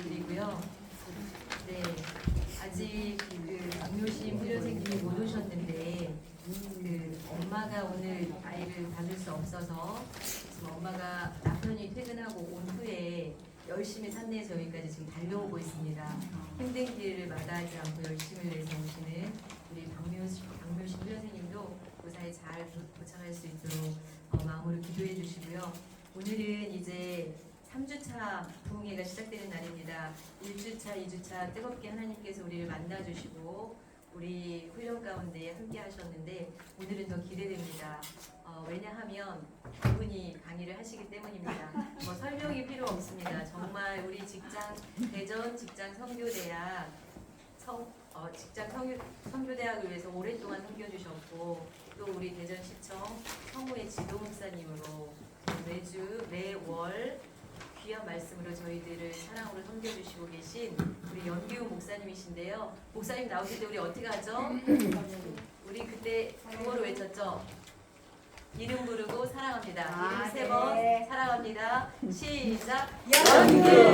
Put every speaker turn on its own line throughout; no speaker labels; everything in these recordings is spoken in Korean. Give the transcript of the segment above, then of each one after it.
드리고요. 네, 아직 박묘심 필요생님이 못 오셨는데 엄마가 오늘 아이를 받을 수 없어서 지금 엄마가 남편이 퇴근하고 온 후에 열심히 산내에서 여기까지 지금 달려오고 있습니다. 힘든 길을 마다하지 않고 열심히 내서 오시는 우리 박묘심 필요생님도 무사히 잘 도착할 수 있도록 마음으로 기도해 주시고요. 오늘은 이제 3주차 부흥회가 시작되는 날입니다. 1주차, 2주차 뜨겁게 하나님께서 우리를 만나주시고 우리 훈련 가운데 함께 하셨는데 오늘은 더 기대됩니다. 왜냐하면 그분이 강의를 하시기 때문입니다. 설명이 필요 없습니다. 정말 우리 대전 직장 선교대학 직장 선교대학을 위해서 오랫동안 섬겨주셨고 또 우리 대전시청 성우의 지도 목사님으로 매월 귀한 말씀으로 저희들을 사랑으로 섬겨주시고 계신 우리 연기우 목사님이신데요. 목사님 나오실 때 우리 어떻게 하죠? 우리 그때 구호로 외쳤죠? 이름 부르고 사랑합니다. 이름 3번 사랑합니다. 시작! 연기우!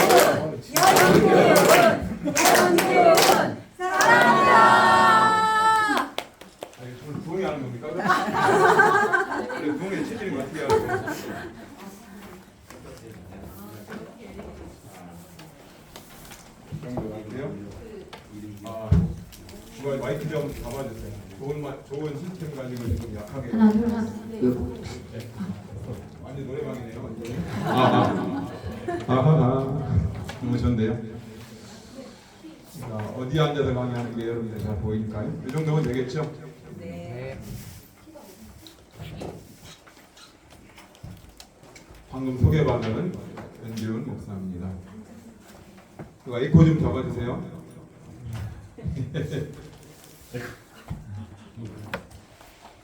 사랑합니다!
아니, 저는 부흥이 하는 겁니까? 그래, 부흥의 체질이 어떻게 하는 거예요? 정도 같아요? 누가 마이크 좀 잡아주세요. 좋은 시스템 가지고 지금 약하게.
하나 둘 하나.
완전 노래방이네요. 완전히. 너무 좋은데요. 자, 어디 앉아서 강의하는 게 여러분들 잘 보일까요? 이 정도면 되겠죠?
네.
방금 소개받은 연지훈 목사입니다. 누가 에코 좀 잡아주세요.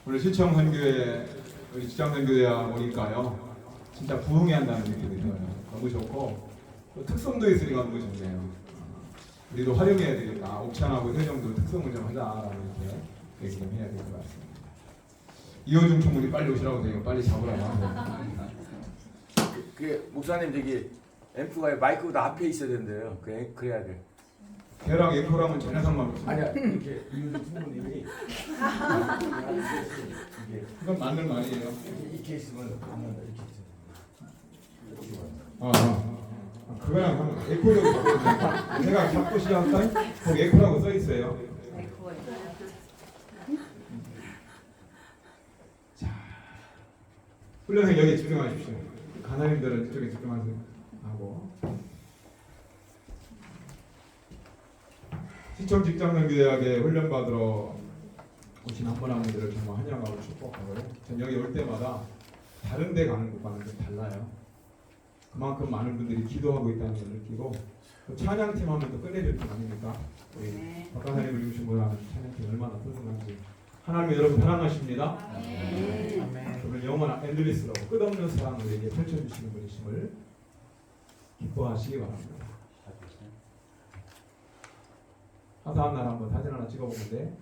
오늘 시청 선교회 우리 직장 선교회야 오니까요. 진짜 부흥해 한다는 느낌이 들어요. 너무 좋고 또 특성도 있으니까 너무 좋네요. 우리도 활용해야 되니까 옥천하고 세종도 특성을 좀 하자라고 이렇게 얘기 좀 해야 될 것 같습니다. 이호중 총무님 빨리 오시라고 돼요. 빨리 잡으라고.
그 목사님 저기 앰프가 마이크보다 앞에 있어야 된대요. 그래야 돼.
걔랑 에코랑은 전혀 상관없어요.
아니야 이렇게 이호준 총무님이
그건 맞는 말이에요.
이렇게 있으면 이렇게
그거랑 하면 에코라고 제가 잡고 시작할까요? 거기 에코라고 써 있어요. 자, 훈련생 여기 집중하십시오. 가나님들은 이쪽에 집중하세요. 하고 시청 직장선교대학에 훈련 받으러 오신 한 분 한 분들을 정말 환영하고 축복하고요. 전 여기 올 때마다 다른 데 가는 곳과는 좀 달라요. 그만큼 많은 분들이 기도하고 있다는 걸 느끼고 또 찬양팀 하면 또 끝내줄 팀 아닙니까? 우리 박강사님을 이루신 분하는 찬양팀 얼마나 훌륭한지 하나님 여러분 사랑하십니다. 오늘 영원한 앤드리스라고 끝없는 사랑을 우리에게 펼쳐주시는 분이심을 기뻐하시기 바랍니다. 화사한 날 한번 사진 하나 찍어보면 돼.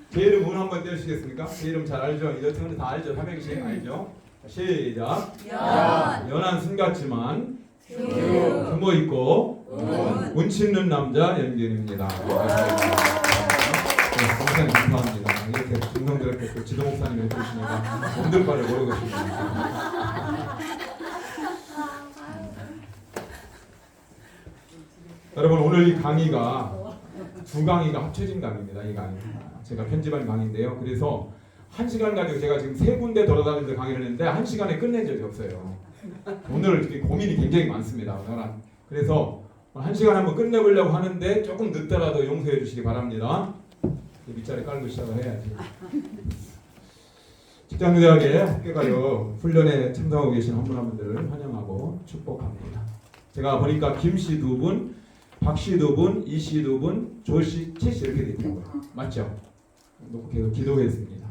제 이름 운 한번 떼주시겠습니까? 제 이름 잘 알죠? 이제 다 알죠? 삼행시 알죠? 시작. 연한 순 같지만 규모 있고 운치 있는 남자 연기입니다. 목사님 감사합니다. 이렇게 중성스럽게 또 지도 목사님 해주시니까 몸들 바를 모르고 싶습니다. 여러분 오늘 이 강의가 두 강의가 합쳐진 강의입니다. 이 강의 제가 편집한 강의인데요. 그래서 1시간 가지고 제가 지금 3군데 돌아다니면서 강의를 했는데 1시간에 끝낸 적이 없어요. 오늘 고민이 굉장히 많습니다. 그래서 1시간 한번 끝내보려고 하는데 조금 늦더라도 용서해 주시기 바랍니다. 밑자리 깔고 시작을 해야지. 직장대학에 학교가요 훈련에 참석하고 계신 한 분 한 분들을 환영하고 축복합니다. 제가 보니까 김씨 2분, 박씨 2분, 이씨 2분, 조씨, 채씨 이렇게 되어 있더라고요. 맞죠? 놓고 계속 기도했습니다.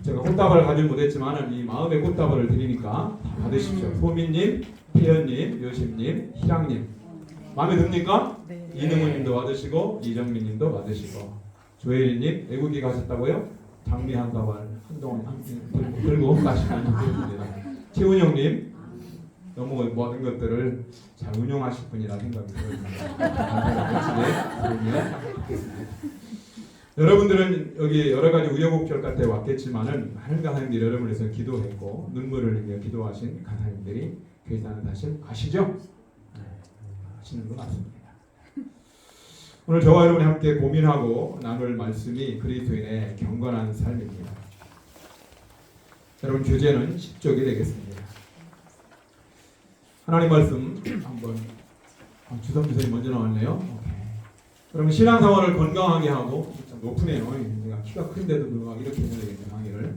제가 꽃다발을 가지 못했지만 이 마음의 꽃다발을 드리니까 다 받으십시오. 소민님, 태연님, 요심님, 희랑님 마음에 듭니까? 네. 이능우님도 받으시고 이정민님도 받으시고 조혜리님 외국에 가셨다고요? 장미 한 다발 한동안 들고 가시면 됩니다. 최은영님 너무 모든 것들을 잘 운용하실 분이라 생각이 들어요. 여러분들은 여기 여러 가지 우여곡절 끝에 왔겠지만은 많은 강사님들이 여러분을 위해서 기도했고 눈물을 흘리며 기도하신 강사님들이 교회 사는 사실 아시죠? 네, 아시는 것 같습니다. 오늘 저와 여러분이 함께 고민하고 나눌 말씀이 그리스도인의 경건한 삶입니다. 여러분 주제는 10쪽이 되겠습니다. 하나님 말씀 한번 주섬주섬이 먼저 나왔네요. 오케이. 여러분 신앙생활을 건강하게 하고 참 높으네요. 제가 키가 큰데도 불구하고 이렇게 해야 되겠네요. 강의를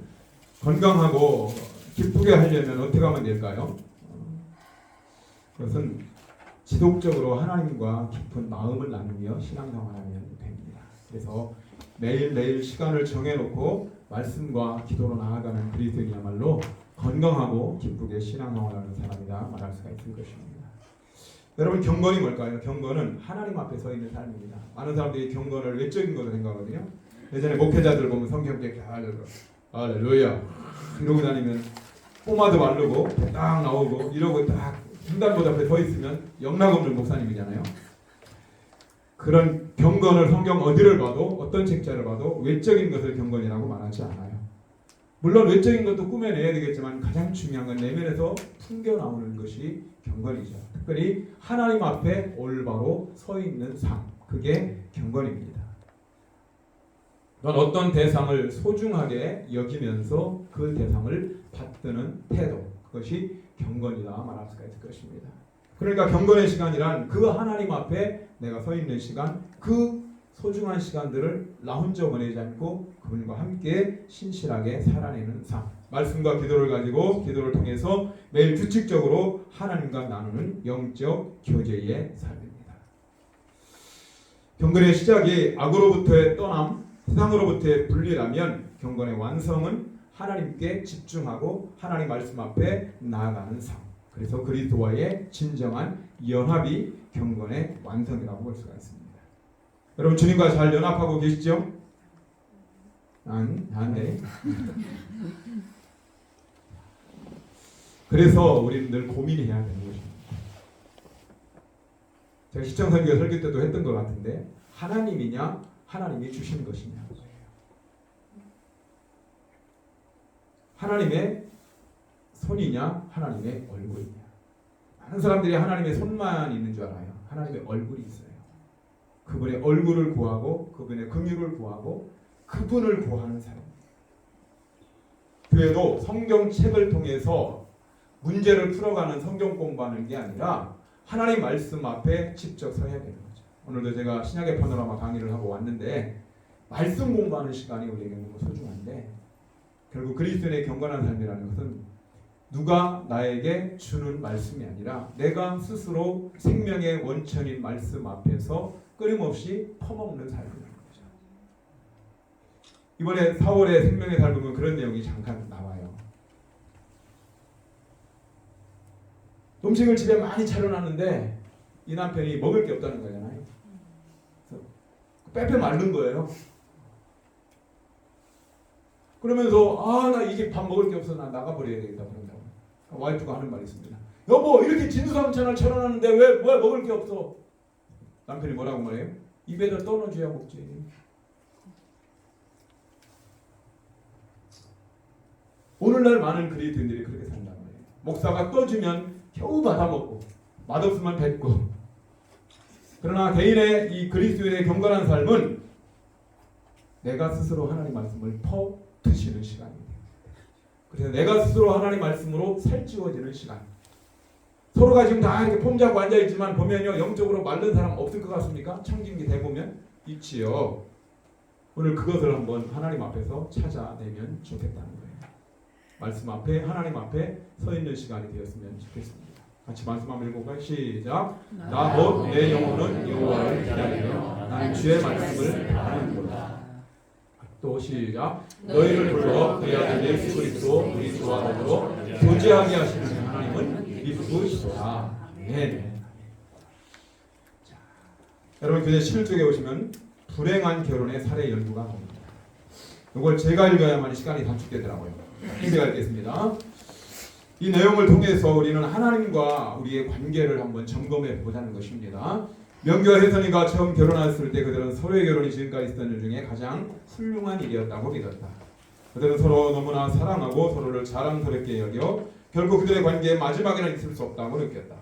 건강하고 기쁘게 하려면 어떻게 하면 될까요? 그것은 지속적으로 하나님과 깊은 마음을 나누며 신앙생활하면 됩니다. 그래서 매일매일 시간을 정해놓고 말씀과 기도로 나아가는 그리스도인이야말로 건강하고 기쁘게 신앙생활하는 사람이다 말할 수가 있을 것입니다. 여러분 경건이 뭘까요? 경건은 하나님 앞에 서 있는 삶입니다. 많은 사람들이 경건을 외적인 것으로 생각하거든요. 예전에 목회자들 보면 성경책 할렐루야 이러고 다니면 포마드 바르고 딱 나오고 이러고 딱 횡단보도 앞에 서 있으면 영락 없는 목사님이잖아요. 그런 경건을 성경 어디를 봐도 어떤 책자를 봐도 외적인 것을 경건이라고 말하지 않아요. 물론 외적인 것도 꾸며내야 되겠지만 가장 중요한 건 내면에서 풍겨 나오는 것이 경건이죠. 특별히 하나님 앞에 올바로 서 있는 삶, 그게 경건입니다. 넌 어떤 대상을 소중하게 여기면서 그 대상을 받드는 태도, 그것이 경건이다 말할 수가 있을 것입니다. 그러니까 경건의 시간이란 그 하나님 앞에 내가 서 있는 시간, 그 소중한 시간들을 나 혼자 보내지 않고 그분과 함께 신실하게 살아내는 삶, 말씀과 기도를 가지고 기도를 통해서 매일 규칙적으로 하나님과 나누는 영적 교제의 삶입니다. 경건의 시작이 악으로부터의 떠남, 세상으로부터의 분리라면 경건의 완성은 하나님께 집중하고 하나님 말씀 앞에 나아가는 삶. 그래서 그리스도와의 진정한 연합이 경건의 완성이라고 볼 수가 있습니다. 여러분 주님과 잘 연합하고 계시죠? 네. 그래서 우리는 늘 고민해야 되는 것입니다. 제가 시청선교 설교 때도 했던 것 같은데 하나님이냐 하나님이 주신 것이냐, 하나님의 손이냐 하나님의 얼굴이냐. 많은 사람들이 하나님의 손만 있는 줄 알아요. 하나님의 얼굴이 있어요. 그분의 얼굴을 구하고 그분의 긍휼을 구하고 그분을 구하는 사람. 교회도 성경책을 통해서 문제를 풀어가는 성경 공부하는 게 아니라 하나님 말씀 앞에 직접 서야 되는 거죠. 오늘도 제가 신약의 파노라마 강의를 하고 왔는데 말씀 공부하는 시간이 우리에게 너무 소중한데 결국 그리스도인의 경건한 삶이라는 것은 누가 나에게 주는 말씀이 아니라 내가 스스로 생명의 원천인 말씀 앞에서 끊임없이 퍼먹는 삶이라는 거죠. 이번에 4월에 생명의 삶 보면 그런 내용이 잠깐 나와요. 음식을 집에 많이 차려놨는데 이 남편이 먹을 게 없다는 거잖아요. 그래서 빼빼 마른 거예요. 그러면서 나 이게 밥 먹을 게 없어 나 나가버려야 되겠다 그런다고. 와이프가 하는 말이 있습니다. 여보 이렇게 진수성찬을 차려놨는데 왜 먹을 게 없어? 남편이 뭐라고 말해요? 입에다 떠넣어줘야 먹지. 오늘날 많은 그리스도인들이 그렇게 산단 말이에요. 목사가 떠주면 겨우 받아먹고 맛없으면 뱉고. 그러나 개인의 이 그리스도인의 경건한 삶은 내가 스스로 하나님 말씀을 퍼드시는 시간입니다. 그래서 내가 스스로 하나님 말씀으로 살찌워지는 시간. 서로가 지금 다 이렇게 폼 잡고 앉아있지만 보면요 영적으로 마른 사람 없을 것 같습니까? 청진기 대보면 있지요. 오늘 그것을 한번 하나님 앞에서 찾아내면 좋겠다는 거예요. 말씀 앞에 하나님 앞에 서 있는 시간이 되었으면 좋겠습니다. 같이 말씀 한번 읽어볼까요? 시작. 나 곧 내 영혼은 여호와를 기다리며 나는 주의 말씀을 바라는도다. 또 시작. 너희를 불러 그의 아들 예수 그리스도 그리스도와 더불어 교제하게 하시는 하나님은 미쁘시도다. 아멘. 여러분 교재 11쪽에 오시면 불행한 결혼의 사례 연구가 나옵니다. 이걸 제가 읽어야만 시간이 단축되더라고요. 제가 읽겠습니다. 이 내용을 통해서 우리는 하나님과 우리의 관계를 한번 점검해 보자는 것입니다. 명규와 혜선이가 처음 결혼했을 때 그들은 서로의 결혼이 지금까지 있었던 일 중에 가장 훌륭한 일이었다고 믿었다. 그들은 서로 너무나 사랑하고 서로를 자랑스럽게 여겨 결국 그들의 관계에 마지막에는 있을 수 없다고 느꼈다.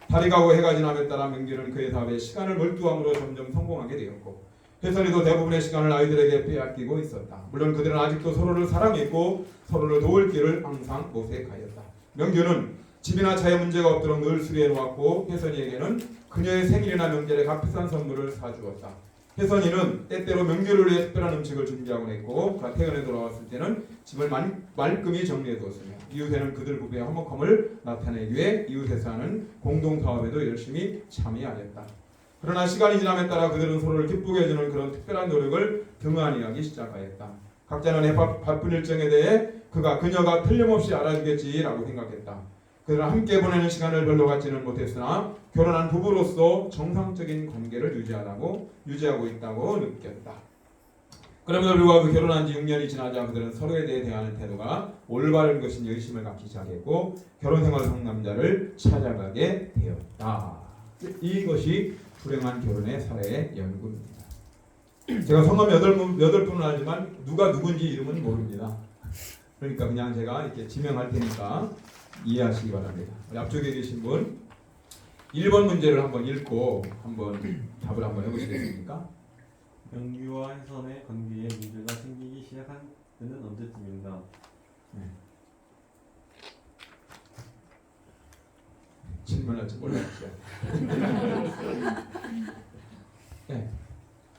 달이 가고 해가 지남에 따라 명규는 그의 사업에 시간을 몰두함으로 점점 성공하게 되었고 혜선이도 대부분의 시간을 아이들에게 빼앗기고 있었다. 물론 그들은 아직도 서로를 사랑했고 서로를 도울 길을 항상 모색하였다. 명규는 집이나 차에 문제가 없도록 늘 수리해 놓았고 혜선이에게는 그녀의 생일이나 명절에 값비싼 선물을 사주었다. 혜선이는 때때로 명규를 위해 특별한 음식을 준비하곤 했고 그가 퇴근해 돌아왔을 때는 집을 말끔히 정리해 두었으며 이웃에는 그들 부부의 화목함을 나타내기 위해 이웃에서 하는 공동사업에도 열심히 참여하였다. 그러나 시간이 지남에 따라 그들은 서로를 기쁘게 해주는 그런 특별한 노력을 등한히 하기 시작하였다. 각자는 바쁜 일정에 대해 그녀가 틀림없이 알아주겠지라고 생각했다. 그들은 함께 보내는 시간을 별로 갖지는 못했으나 결혼한 부부로서 정상적인 관계를 유지하고 있다고 느꼈다. 그럼에도 불구하고 결혼한 지 6년이 지나자 그들은 서로에 대해 대하는 태도가 올바른 것인 의심을 갖기 시작했고 결혼생활 상담자를 찾아가게 되었다. 이것이 불행한 결혼의 사례의 연구입니다. 제가 성함 8분을 알지만 누가 누군지 이름은 모릅니다. 그러니까 그냥 제가 이렇게 지명할 테니까 이해하시기 바랍니다. 우리 앞쪽에 계신 분 1번 문제를 한번 읽고 한번 답을 한번 해보시겠습니까?
명규와 혜선의 관계에 문제가 생기기 시작한 때는 언제쯤인가?
질문할 줄 몰랐죠. 네,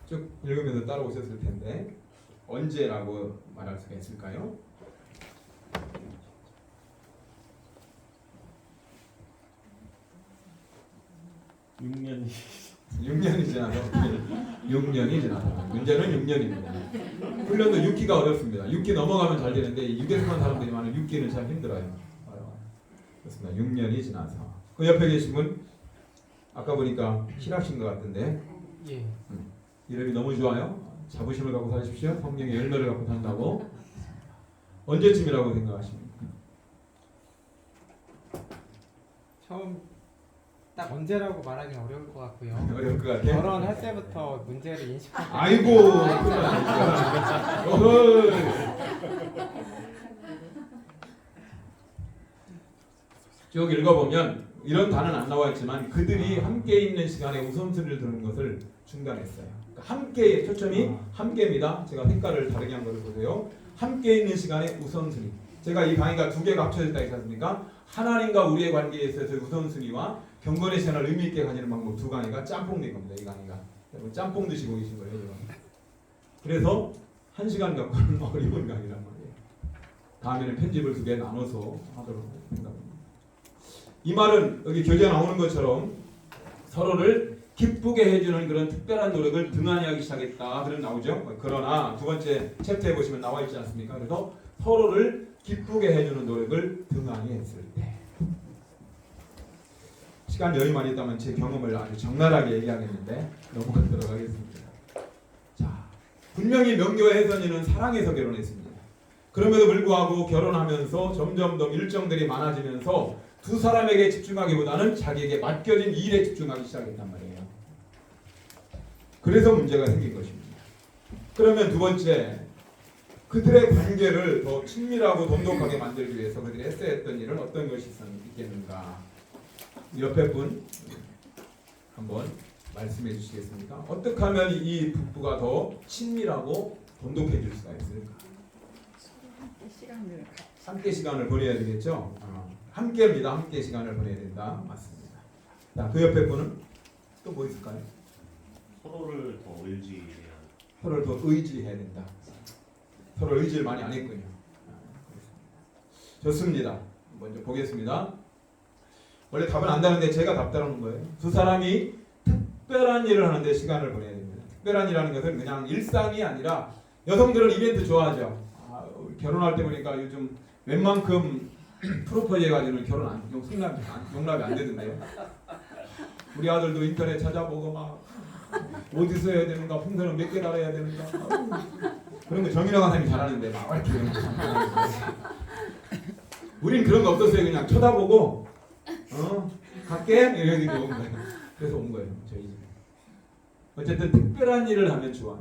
쭉 읽으면서 따라오셨을 텐데 언제라고 말할 수가 있을까요? 6년이 지나서 6년이 지나서 문제는 6년입니다. 훈련도 6기가 어렵습니다. 6기 넘어가면 잘 되는데 6에서 한 사람들이 많은 6기는 참 힘들어요. 그렇습니다. 6년이 지나서 그 옆에 계신 분 아까 보니까 실학신 것 같은데
예.
이름이 너무 좋아요. 자부심을 갖고 사십시오. 성령의 열매를 갖고 산다고. 언제쯤이라고 생각하십니까?
처음 딱 언제라고 말하기는 어려울 것 같고요.
어려울 것 같아.
결혼할 때부터 문제를 인식하고
아이고. 어허. 쭉 읽어보면 이런 단어는 안 나와 있지만 그들이 함께 있는 시간에 우선순위를 두는 것을 중단했어요. 그러니까 함께 초점이 함께입니다. 제가 색깔을 다르게 한 것을 보세요. 함께 있는 시간에 우선순위. 제가 이 강의가 두 개가 합쳐졌다 했지 않습니까? 하나님과 우리의 관계에 있어서 우선순위와 경건의 시간을 의미 있게 가지는 방법 두 강의가 짬뽕된 겁니다. 이 강의가. 여러분 짬뽕 드시고 계신 거예요. 여러분. 그래서 1시간 갖고는 어려운 강의란 말이에요. 다음에는 편집을 2개 나눠서 하도록 생각합니다. 이 말은 여기 교재에 나오는 것처럼 서로를 기쁘게 해주는 그런 특별한 노력을 등한히 하기 시작했다. 그런 나오죠. 그러나 두 번째 챕터에 보시면 나와 있지 않습니까? 그래서 서로를 기쁘게 해주는 노력을 등한히 했을 때. 시간 여유만 있다면 제 경험을 아주 적나라하게 얘기하겠는데 넘어가도록 하겠습니다. 자, 분명히 명교와 혜선이는 사랑해서 결혼했습니다. 그럼에도 불구하고 결혼하면서 점점 더 일정들이 많아지면서 두 사람에게 집중하기보다는 자기에게 맡겨진 일에 집중하기 시작했단 말이에요. 그래서 문제가 생긴 것입니다. 그러면 두 번째, 그들의 관계를 더 친밀하고 돈독하게 만들기 위해서 그들이 했어야 했던 일은 어떤 것이 있겠는가? 옆에 분 한번 말씀해 주시겠습니까? 어떻게 하면 이 부부가 더 친밀하고 돈독해질 수가 있을까? 함께 시간을 보내야 되겠죠? 함께입니다. 함께 시간을 보내야 된다. 맞습니다. 자, 그 옆에 분은 또 뭐 있을까요?
서로를 더 의지해야
서로를 더 의지해야 된다. 서로 의지를 많이 안 했군요. 좋습니다. 먼저 보겠습니다. 원래 답은 안다는데 제가 답 따르는 거예요. 두 사람이 특별한 일을 하는데 시간을 보내야 됩니다. 특별한 일하는 것은 그냥 일상이 아니라 여성들은 이벤트 좋아하죠. 결혼할 때 보니까 요즘 웬만큼 프로포즈 해가지고는 결혼 용납이 안 되던데요. 우리 아들도 인터넷 찾아보고 막 어디서 해야 되는가, 풍선은 몇 개 달아야 되는가, 그런 거 정인호 강사님이 잘하는데 막 이렇게 우린 그런 거 없었어요. 그냥 쳐다보고 갈게 이렇게 온 거예요. 그래서 온 거예요. 저희 집에. 어쨌든 특별한 일을 하면 좋아.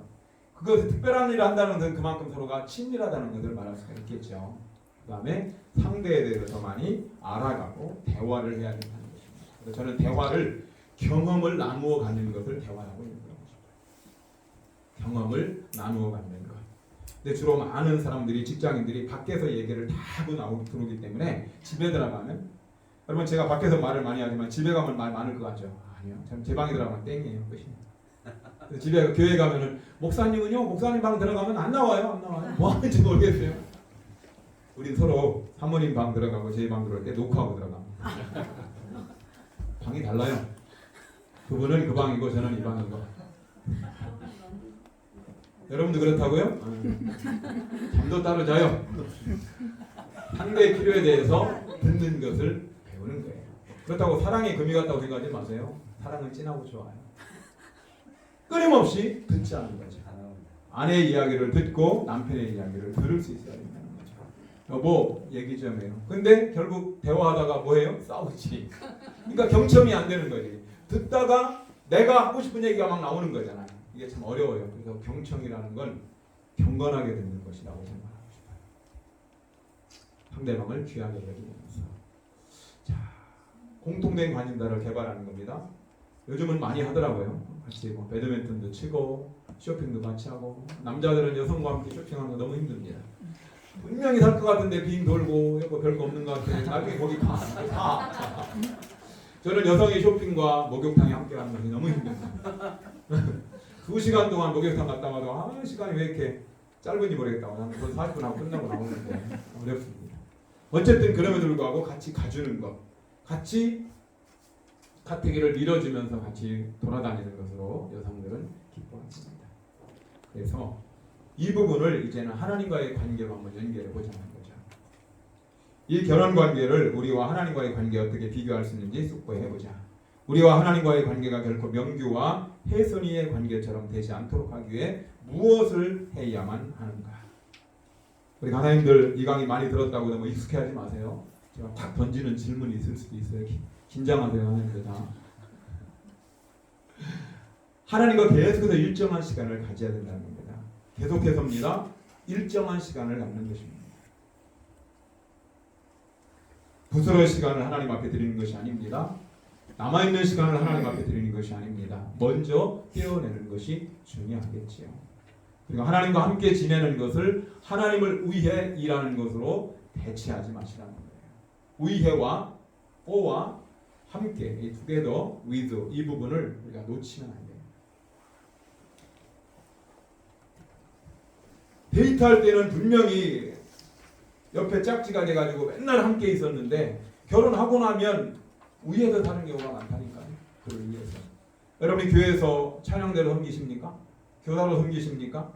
그것을 특별한 일을 한다는 것은 그만큼 서로가 친밀하다는 것을 말할 수가 있겠죠. 그 다음에 상대에 대해서 더 많이 알아가고 대화를 해야 된다는 것입니다. 그래서 저는 대화를 경험을 나누어 갖는 것을 대화라고 얘기하고 싶어요. 경험을 나누어 갖는 것. 근데 주로 많은 사람들이 직장인들이 밖에서 얘기를 다 하고 나오고 들어오기 때문에 집에 들어가면 여러분 제가 밖에서 말을 많이 하지만 집에 가면 말 많을 것 같죠? 아니요. 저는 제 방에 들어가면 땡이에요. 끝이. 집에 교회 가면은 목사님은요 목사님 방 들어가면 안 나와요. 뭐 하는지 모르겠어요. 우린 서로 사모님 방 들어가고 제 방 들어올 때 녹화하고 들어갑니다. 방이 달라요. 그분은 그 방이고 저는 이 방이고. 여러분도 그렇다고요? 잠도 따로 자요. 상대의 필요에 대해서 듣는 것을 배우는 거예요. 그렇다고 사랑이 금이 같다고 생각하지 마세요. 사랑은 진하고 좋아요. 끊임없이 듣지 않는 거죠. 아내의 이야기를 듣고 남편의 이야기를 들을 수 있어야 된다는 거죠. 여보 얘기 좀 해요. 근데 결국 대화하다가 뭐해요? 싸우지. 그러니까 경청이 안 되는 거지. 듣다가 내가 하고 싶은 얘기가 막 나오는 거잖아요. 이게 참 어려워요. 그래서 경청이라는 건 경건하게 듣는 것이라고 생각하고 싶어요. 상대방을 귀하게 여기면서. 자, 공통된 관심사를 개발하는 겁니다. 요즘은 많이 하더라고요. 같이 뭐 배드민턴도 치고 쇼핑도 같이 하고. 남자들은 여성과 함께 쇼핑하는 거 너무 힘듭니다. 분명히 살 것 같은데 빙 돌고 뭐 별거 없는 것 같은데 나중에 거기 가. 저는 여성의 쇼핑과 목욕탕에 함께 하는 것이 너무 힘듭니다. 2시간 동안 목욕탕 갔다 와도 시간이 왜 이렇게 짧은지 모르겠다고 한 40분 하고 끝나고 나오는데 어렵습니다. 어쨌든 그럼에도 불구하고 같이 가주는 것, 같이 가택기를 밀어주면서 같이 돌아다니는 것으로 여성들은 기뻐합니다. 그래서 이 부분을 이제는 하나님과의 관계로 한번 연결해 보자는 거죠. 이 결혼 관계를 우리와 하나님과의 관계 어떻게 비교할 수 있는지 숙고해 보자. 우리와 하나님과의 관계가 결코 명규와 혜선이의 관계처럼 되지 않도록 하기 위해 무엇을 해야만 하는가? 우리 강사님들 이 강의 많이 들었다고 너무 익숙해하지 마세요. 제가 탁 던지는 질문이 있을 수도 있어요. 긴장하세요, 하나님들 다. 하나님과 계속해서 일정한 시간을 가져야 된다는 겁니다. 계속해서입니다. 일정한 시간을 갖는 것입니다. 부스러운 시간을 하나님 앞에 드리는 것이 아닙니다. 남아있는 시간을 하나님 앞에 드리는 것이 아닙니다. 먼저 떼어내는 것이 중요하겠지요. 그리고 하나님과 함께 지내는 것을 하나님을 위해 일하는 것으로 대체하지 마시라는 거예요. 위해와 for와 함께 이 together with 이 부분을 우리가 놓치면 안 돼요. 데이트할 때는 분명히 옆에 짝지가 돼가지고 맨날 함께 있었는데 결혼하고 나면 위에서 사는 경우가 많다니까요. 그를 위해서. 여러분이 교회에서 찬양대로 섬기십니까? 교사로 섬기십니까?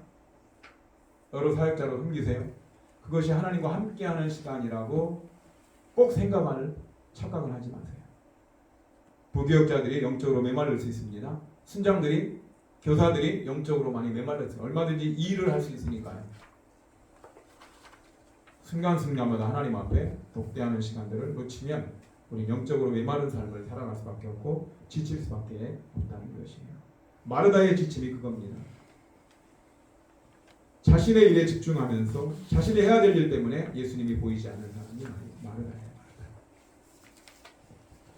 여러 사역자로 섬기세요? 그것이 하나님과 함께하는 시간이라고 꼭 착각을 하지 마세요. 부교육자들이 영적으로 메말릴 수 있습니다. 순장들이 교사들이 영적으로 많이 메말렸어요. 얼마든지 일을 할 수 있으니까요. 순간순간마다 하나님 앞에 독대하는 시간들을 놓치면 우리 영적으로 메마른 삶을 살아갈 수밖에 없고 지칠 수밖에 없다는 것이에요. 마르다의 지침이 그겁니다. 자신의 일에 집중하면서 자신이 해야 될 일 때문에 예수님이 보이지 않는 사람이 마르다예요.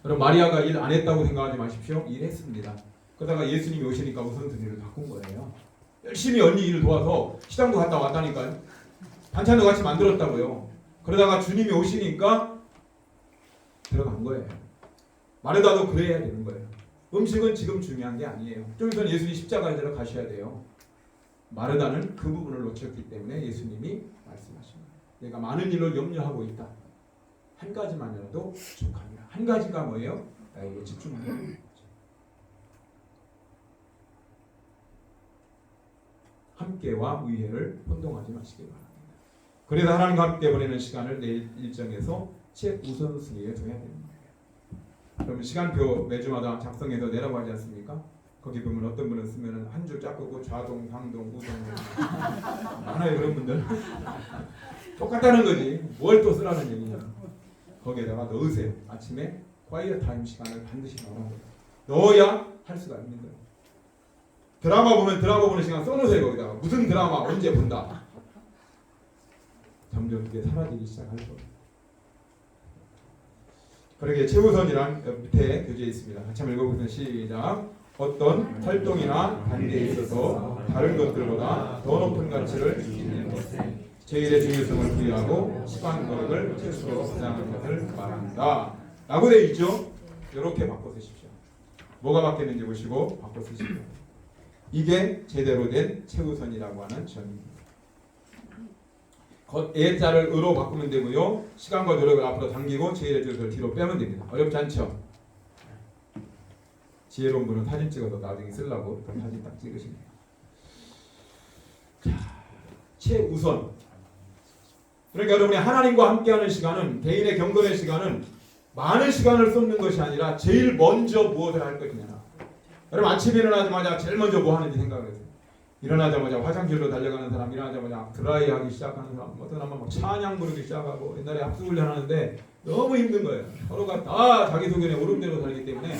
여러분 마리아가 일 안 했다고 생각하지 마십시오. 일했습니다. 그러다가 예수님이 오시니까 우선순위를 바꾼 거예요. 열심히 언니 일을 도와서 시장도 갔다 왔다니까요. 반찬도 같이 만들었다고요. 그러다가 주님이 오시니까 들어간 거예요. 마르다도 그래야 되는 거예요. 음식은 지금 중요한 게 아니에요. 좀 있으면 예수님이 십자가에 들어가셔야 돼요. 마르다는 그 부분을 놓쳤기 때문에 예수님이 말씀하신 거예요. 내가 많은 일을 염려하고 있다. 한 가지만이라도 족합니다. 한 가지가 뭐예요? 나에게 집중하는 거예요. 함께와 위해를 혼동하지 마시기 바랍니다. 그래서 하나님과 함께 보내는 시간을 내 일정에서 최우선순위에 둬야 되는 거예요. 그러면 시간표 매주마다 작성해서 내라고 하지 않습니까? 거기 보면 어떤 분은 쓰면 한 줄 쫙 끄고 좌동, 상동, 우동 많아요 그런 분들. 똑같다는 거지. 뭘 또 쓰라는 얘기냐. 거기에다가 넣으세요. 아침에 콰이어 타임 시간을 반드시 넣으라는 거예요. 넣어야 할 수가 있는 거예요. 드라마 보면 드라마 보는 시간 써놓으세요. 거기다가 무슨 드라마 언제 본다. 점점 그게 사라지기 시작할 거예요. 그러게 최우선이란 밑에 교재에 있습니다. 같이 한번 읽어보세요. 시작. 어떤 활동이나 단계에 있어서 다른 것들보다 더 높은 가치를 지니는 것은 제일의 중요성을 부여하고 시간 노력을 최소로 보장하는 것을 말한다. 라고 되어 있죠? 이렇게 바꿔 쓰십시오. 뭐가 바뀌었는지 보시고 바꿔 쓰십시오. 이게 제대로 된 최우선이라고 하는 점입니다. 예자를 의로 바꾸면 되고요. 시간과 노력을 앞으로 당기고 제일의 중요성을 뒤로 빼면 됩니다. 어렵지 않죠? 지혜로운 분은 사진 찍어서 나중에 쓰려고 그럼 사진 딱 찍으시면 돼요. 자, 최우선. 그러니까 여러분이 하나님과 함께하는 시간은 개인의 경건의 시간은 많은 시간을 쏟는 것이 아니라 제일 먼저 무엇을 할 것이냐. 여러분 아침에 일어나자마자 제일 먼저 뭐 하는지 생각을 해요. 일어나자마자 화장실로 달려가는 사람, 일어나자마자 드라이 하기 시작하는 사람, 어떤 사람은 막 찬양 부르기 시작하고 옛날에 합수훈련 하는데 너무 힘든 거예요. 서로가 다 자기소견에 오름대로 살기 때문에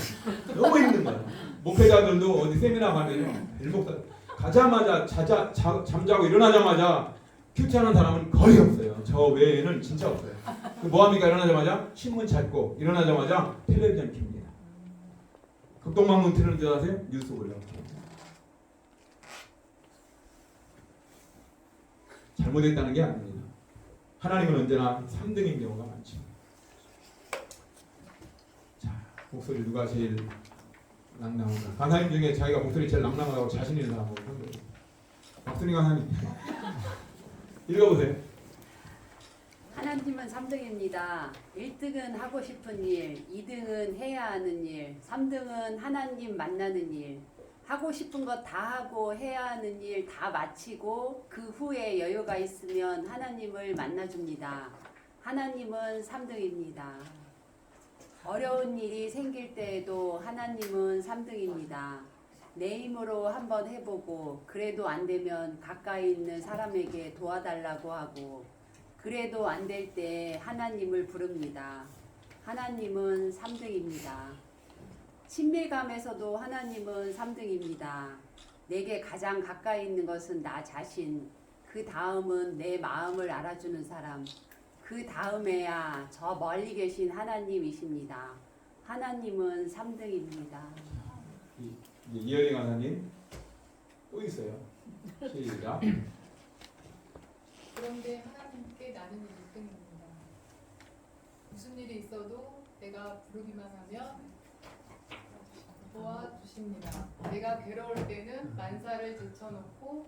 너무 힘든 거예요. 목회자들도 어디 세미나 가면요. 일목사 가자마자 잠자고 일어나자마자 큐티하는 사람은 거의 없어요. 저 외에는 진짜 없어요. 뭐합니까? 일어나자마자 신문 찾고 일어나자마자 텔레비전 킵니다. 극동방문 틀는 줄 아세요? 뉴스 올려놓고. 잘못했다는 게 아닙니다. 하나님은 언제나 3등인 경우가 많죠. 자, 목소리 누가 제일 낭낭한가? 강사님 중에 자기가 목소리 제일 낭낭하다고 자신 있는 사람 보면 손들어요. 박순희 강사님 읽어보세요.
하나님은 3등입니다. 1등은 하고 싶은 일, 2등은 해야 하는 일, 3등은 하나님 만나는 일. 하고 싶은 것 다 하고 해야 하는 일 다 마치고 그 후에 여유가 있으면 하나님을 만나줍니다. 하나님은 3등입니다. 어려운 일이 생길 때에도 하나님은 3등입니다. 내 힘으로 한번 해보고 그래도 안 되면 가까이 있는 사람에게 도와달라고 하고 그래도 안 될 때 하나님을 부릅니다. 하나님은 3등입니다. 친밀감에서도 하나님은 3등입니다. 내게 가장 가까이 있는 것은 나 자신, 그 다음은 내 마음을 알아주는 사람, 그 다음에야 저 멀리 계신 하나님이십니다. 하나님은 3등입니다.
이현희 강사님 또 있어요. 시작.
그런데 하나님께 나는 1등입니다. 무슨 일이 있어도 내가 부르기만 하면 도와주십니다. 내가 괴로울 때는 만사를 제쳐놓고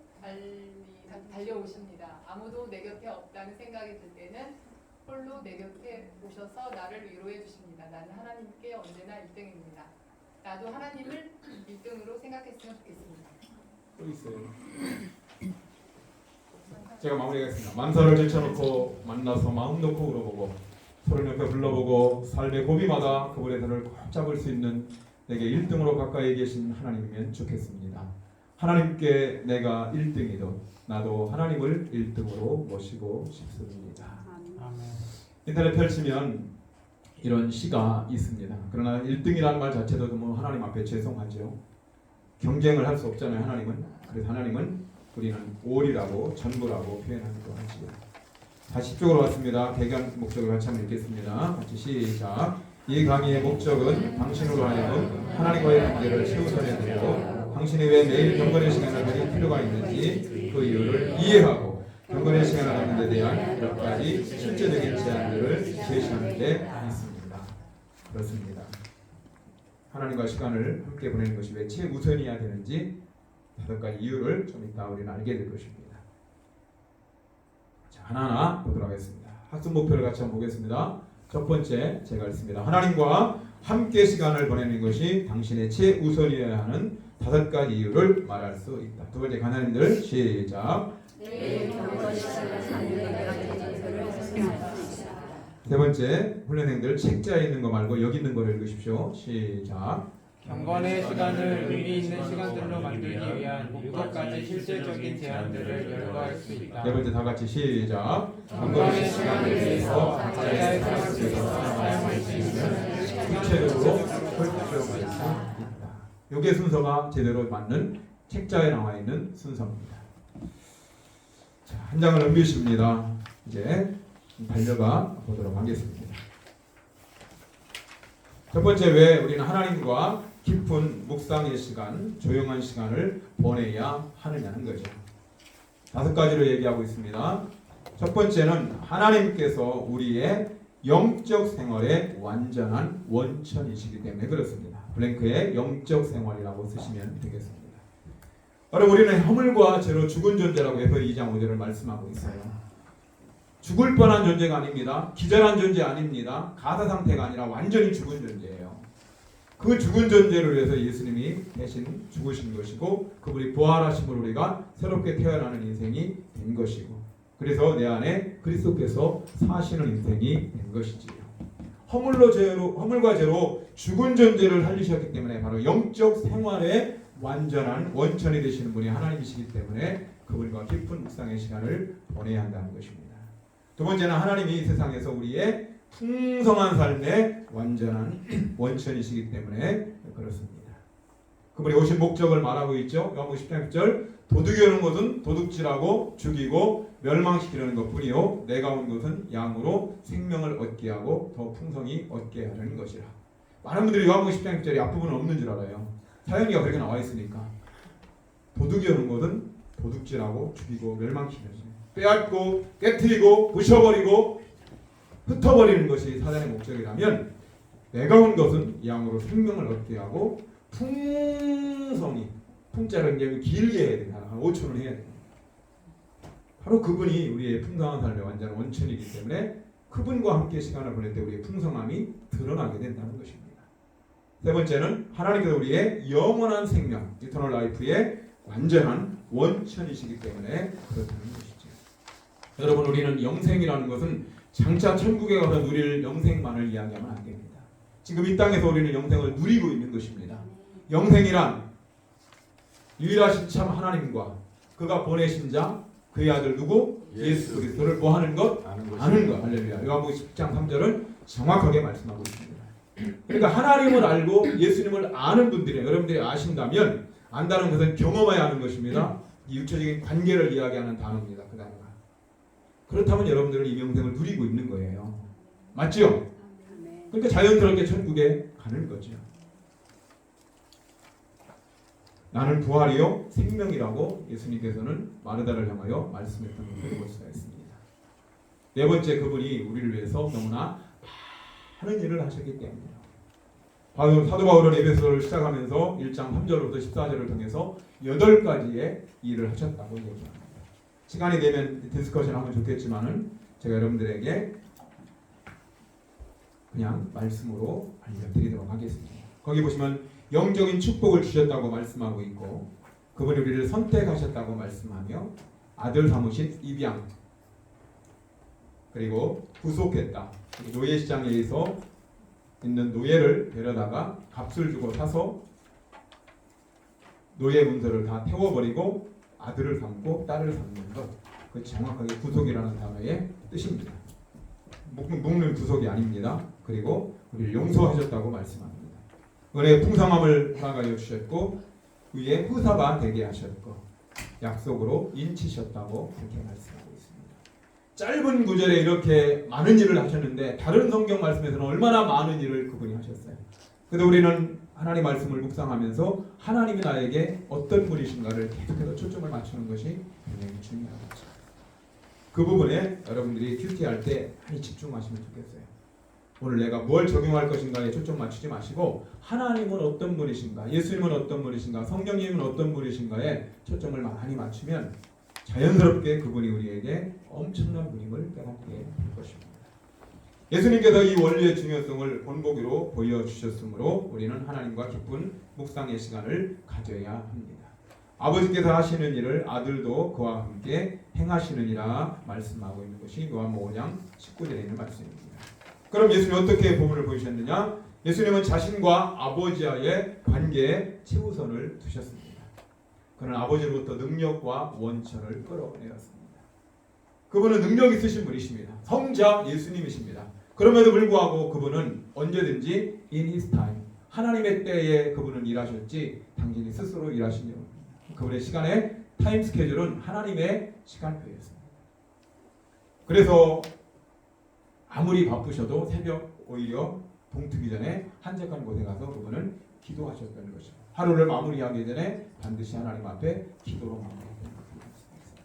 달려오십니다. 아무도 내 곁에 없다는 생각이 들 때는 홀로 내 곁에 오셔서 나를 위로해 주십니다. 나는 하나님께 언제나 1등입니다. 나도 하나님을 1등으로 생각했으면 좋겠습니다.
또 있어요. 제가 마무리하겠습니다. 만사를 제쳐놓고 만나서 마음 놓고 울어보고 서로 옆에 불러보고 삶의 고비마다 그분의 손을 꼭 잡을 수 있는 내게 1등으로 가까이 계신 하나님이면 좋겠습니다. 하나님께 내가 1등이도 나도 하나님을 1등으로 모시고 싶습니다.
아멘.
인터넷 펼치면 이런 시가 있습니다. 그러나 1등이라는 말 자체도 뭐 하나님 앞에 죄송하죠. 경쟁을 할 수 없잖아요. 하나님은. 그래서 하나님은 우리는 올이라고 전부라고 표현하기도 하지요. 40쪽으로 왔습니다. 개경 목적을 같이 한번 읽겠습니다. 같이 시작. 이 강의의 목적은 당신으로 하여금 하나님과의 관계를 최우선에 두고 당신이 왜 매일 경건의 시간을 가질 필요가 있는지 그 이유를 이해하고 경건의 시간을 갖는 데 대한 몇 가지 실제적인 제안들을 제시하는 데 있습니다. 그렇습니다. 하나님과 시간을 함께 보내는 것이 왜 최우선이어야 되는지 5가지 이유를 좀 이따 우리는 알게 될 것입니다. 자, 하나하나 보도록 하겠습니다. 학습 목표를 같이 한번 보겠습니다. 첫 번째 제가 읽습니다. 하나님과 함께 시간을 보내는 것이 당신의 최우선이어야 하는 5가지 이유를 말할 수 있다. 두 번째 가나님들 시작.
내 경건의 시간을 갖는 내가 제자들을 수행할 수 있다.
세 번째 훈련생들 책자에 있는 거 말고 여기 있는 거를 읽으십시오. 시작.
경건의 시간을 의미 있는 시간들로 만들기 위한 7가지 실질적인 제안들을 열거할 수 있다.
네 번째 다 같이 시작.
경건의 시간을 위해서 각자의 삶 속에서 사용할 수 있는
구체적으로 설득할 수 있다. 요게 순서가 제대로 맞는 책자에 나와 있는 순서입니다. 자, 한 장을 넘기십니다. 이제 달려가 보도록 하겠습니다. 첫 번째, 왜 우리는 하나님과 깊은 묵상의 시간, 조용한 시간을 보내야 하느냐는 거죠. 5가지로 얘기하고 있습니다. 첫 번째는 하나님께서 우리의 영적 생활의 완전한 원천이시기 때문에 그렇습니다. 블랭크에 영적 생활이라고 쓰시면 되겠습니다. 바로 우리는 허물과 죄로 죽은 존재라고 에베소 2장 5절을 말씀하고 있어요. 죽을 뻔한 존재가 아닙니다. 기절한 존재 아닙니다. 가사 상태가 아니라 완전히 죽은 존재예요. 그 죽은 존재를 위해서 예수님이 대신 죽으신 것이고 그분이 부활하심으로 우리가 새롭게 태어나는 인생이 된 것이고 그래서 내 안에 그리스도께서 사시는 인생이 된 것이지요. 허물과 죄로 죽은 존재를 살리셨기 때문에 바로 영적 생활의 완전한 원천이 되시는 분이 하나님이시기 때문에 그분과 깊은 묵상의 시간을 보내야 한다는 것입니다. 두 번째는 하나님이 이 세상에서 우리의 풍성한 삶의 완전한 원천이시기 때문에 그렇습니다. 그분이 오신 목적을 말하고 있죠. 요한복음 10장 10절 도둑이 오는 것은 도둑질하고 죽이고 멸망시키려는 것뿐이요 내가 온 것은 양으로 생명을 얻게 하고 더 풍성히 얻게 하려는 것이라. 많은 분들이 요한복음 10장 10절이 앞부분은 없는 줄 알아요. 사연이가 그렇게 나와 있으니까. 도둑이 오는 것은 도둑질하고 죽이고 멸망시키는 것이에요. 빼앗고 깨트리고 부셔버리고 흩어버리는 것이 사단의 목적이라면 내가 온 것은 양으로 생명을 얻게 하고 풍성히 풍자를 굉장히 길게 해야 된다. 한 5천원 해야 됩니다. 바로 그분이 우리의 풍성한 삶의 완전 원천이기 때문에 그분과 함께 시간을 보낼 때 우리의 풍성함이 드러나게 된다는 것입니다. 세 번째는 하나님께서 우리의 영원한 생명, 이터널 라이프의 완전한 원천이시기 때문에 그렇다는 것이죠. 여러분 우리는 영생이라는 것은 장차 천국에 가서 누릴 영생만을 이야기하면 안 됩니다. 지금 이 땅에서 우리는 영생을 누리고 있는 것입니다. 영생이란 유일하신 참 하나님과 그가 보내신 자 그의 아들 누구? 예수 그리스도를 뭐 하는 것? 아는 것. 할렐루야. 요한복음 10장 3절은 정확하게 말씀하고 있습니다. 그러니까 하나님을 알고 예수님을 아는 분들이 여러분들이 아신다면 안다는 것은 경험해야 하는 것입니다. 이 육체적인 관계를 이야기하는 단어입니다. 그 단어가. 그렇다면 여러분들은 이 영생을 누리고 있는 거예요. 맞죠? 그러니까 자연스럽게 천국에 가는 거죠. 나는 부활이요 생명이라고 예수님께서는 마르다를 향하여 말씀했던 것을 볼 수가 있습니다. 네 번째, 그분이 우리를 위해서 너무나 많은 일을 하셨기 때문이에요. 사도 바울은 에베소를 시작하면서 1장 3절부터 14절을 통해서 8가지의 일을 하셨다고 얘기합니다. 시간이 되면 디스커션 하면 좋겠지만은 제가 여러분들에게 그냥 말씀으로 알려드리도록 하겠습니다. 거기 보시면 영적인 축복을 주셨다고 말씀하고 있고 그분이 우리를 선택하셨다고 말씀하며 아들 삼으신 입양 그리고 구속했다. 노예시장에서 있는 노예를 데려다가 값을 주고 사서 노예 문서를 다 태워버리고 아들을 삼고 딸을 삼는 것, 그 정확하게 구속이라는 단어의 뜻입니다. 묶는 구속이 아닙니다. 그리고 우리를 용서하셨다고 말씀합니다. 은혜의 풍성함을 허락하여 주셨고 위에 후사가 되게 하셨고 약속으로 인치셨다고 그렇게 말씀하고 있습니다. 짧은 구절에 이렇게 많은 일을 하셨는데 다른 성경 말씀에서는 얼마나 많은 일을 그분이 하셨어요. 그래서 우리는 하나님 말씀을 묵상하면서 하나님이 나에게 어떤 분이신가를 계속해서 초점을 맞추는 것이 굉장히 중요하죠. 그 부분에 여러분들이 큐티할 때 많이 집중하시면 좋겠어요. 오늘 내가 뭘 적용할 것인가에 초점 맞추지 마시고 하나님은 어떤 분이신가, 예수님은 어떤 분이신가, 성령님은 어떤 분이신가에 초점을 많이 맞추면 자연스럽게 그분이 우리에게 엄청난 분임을 깨닫게 될 것입니다. 예수님께서 이 원리의 중요성을 본보기로 보여주셨으므로 우리는 하나님과 깊은 묵상의 시간을 가져야 합니다. 아버지께서 하시는 일을 아들도 그와 함께 행하시느니라 말씀하고 있는 것이 요한복음 5장 19절에 있는 말씀입니다. 그럼 예수님이 어떻게 복음을 보이셨느냐? 예수님은 자신과 아버지와의 관계에 최우선을 두셨습니다. 그는 아버지로부터 능력과 원천을 끌어내었습니다. 그분은 능력 있으신 분이십니다. 성자 예수님이십니다. 그럼에도 불구하고 그분은 언제든지 in his time, 하나님의 때에 그분은 일하셨지 당신이 스스로 일하신 적 없습니다. 그분의 시간의 타임 스케줄은 하나님의 시간표였습니다. 그래서 아무리 바쁘셔도 새벽 오히려 동트기 전에 한적한 곳에 가서 그분은 기도하셨다는 것입니다. 하루를 마무리하기 전에 반드시 하나님 앞에 기도로 마무리했다는 것입니다.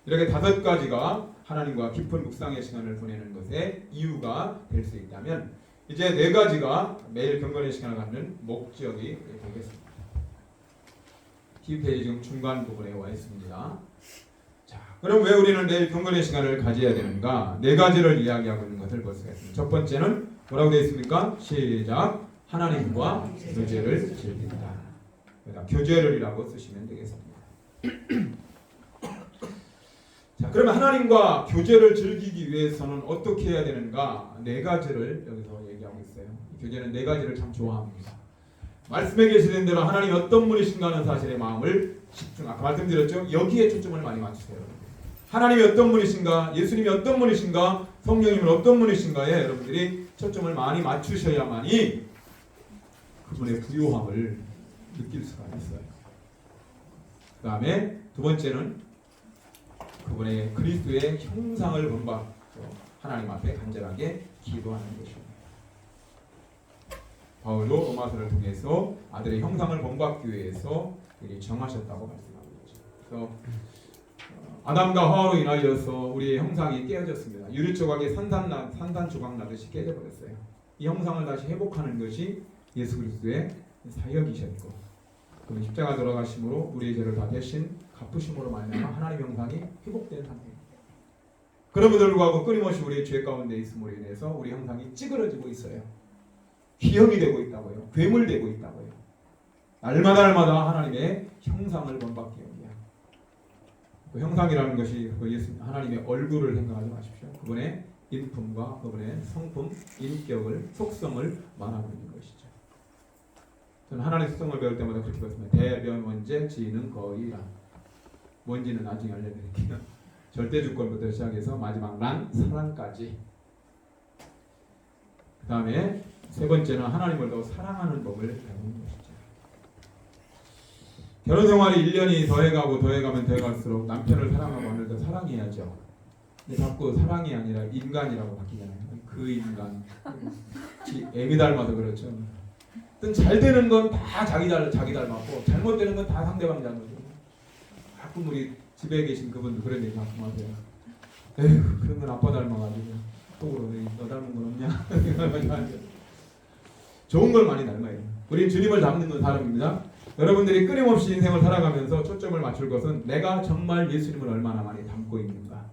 이렇게 5가지가 하나님과 깊은 묵상의 시간을 보내는 것에 이유가 될 수 있다면 이제 4가지가 매일 경건의 시간을 갖는 목적이 되겠습니다. TV페이지 지금 중간 부분에 와 있습니다. 자, 그럼 왜 우리는 매일 경건의 시간을 가져야 되는가? 4가지를 이야기하고 있는 것을 볼 수가 있습니다. 첫 번째는 뭐라고 되어 있습니까? 시작. 하나님과 교제를 즐긴다. 그러니까 교제를이라고 쓰시면 되겠습니다. 자, 그러면 하나님과 교제를 즐기기 위해서는 어떻게 해야 되는가? 4가지를 여기서 얘기하고 있어요. 교제는 4가지를 참 좋아합니다. 말씀에 계시된 대로 하나님이 어떤 분이신가 하는 사실의 마음을 아까 말씀드렸죠? 여기에 초점을 많이 맞추세요. 하나님이 어떤 분이신가, 예수님이 어떤 분이신가, 성령님은 어떤 분이신가에 여러분들이 초점을 많이 맞추셔야만이 그분의 부요함을 느낄 수가 있어요. 그 다음에 2번째는 그분의 그리스도의 형상을 본받고 하나님 앞에 간절하게 기도하는 것입니다. 바울도 로마서를 통해서 아들의 형상을 본받기 위해서 이리 정하셨다고 말씀하고 있죠. 그래서 아담과 하와로 인하여서 우리의 형상이 깨어졌습니다. 유리 조각이 산산조각 나듯이 깨져버렸어요. 이 형상을 다시 회복하는 것이 예수 그리스도의 사역이셨고, 그는 십자가 돌아가심으로 우리의 죄를 다 대신 갚으심으로 말미암아 하나님의 형상이 회복된 상태입니다. 그럼에도 불구하고 끊임없이 우리의 죄 가운데 있음으로 인해서 우리 형상이 찌그러지고 있어요. 기형이 되고 있다고요. 괴물되고 있다고요. 날마다 하나님의 형상을 본받게 합니다. 그 형상이라는 것이 하나님의 얼굴을 생각하지 마십시오. 그분의 인품과 그분의 성품, 인격을, 속성을 말하고 있는 것이죠. 저는 하나님의 속성을 배울 때마다 그렇게 배웠습니다. 대변, 원죄, 지는 거의라. 뭔지는 나중에 알려드릴게요. 절대 주권부터 시작해서 마지막 란, 사랑까지. 그 다음에 3번째는 하나님을 더 사랑하는 법을 배우는 것이죠. 결혼 생활이 1년이 더해가면 더해갈수록 남편을 사랑하고 하늘 더 사랑해야죠. 근데 자꾸 사랑이 아니라 인간이라고 바뀌잖아요. 그 인간. 애미 닮아서 그렇죠. 잘 되는 건 다 자기 닮았고 잘못되는 건 다 상대방 닮았고. 가끔 우리 집에 계신 그분도 그런 얘기 가끔 하세요. 에휴, 그런 건 아빠 닮아가지고 또 너 닮은 건 없냐? 좋은 걸 많이 닮아요. 우리 주님을 닮는 건 다릅니다. 여러분들이 끊임없이 인생을 살아가면서 초점을 맞출 것은 내가 정말 예수님을 얼마나 많이 닮고 있는가,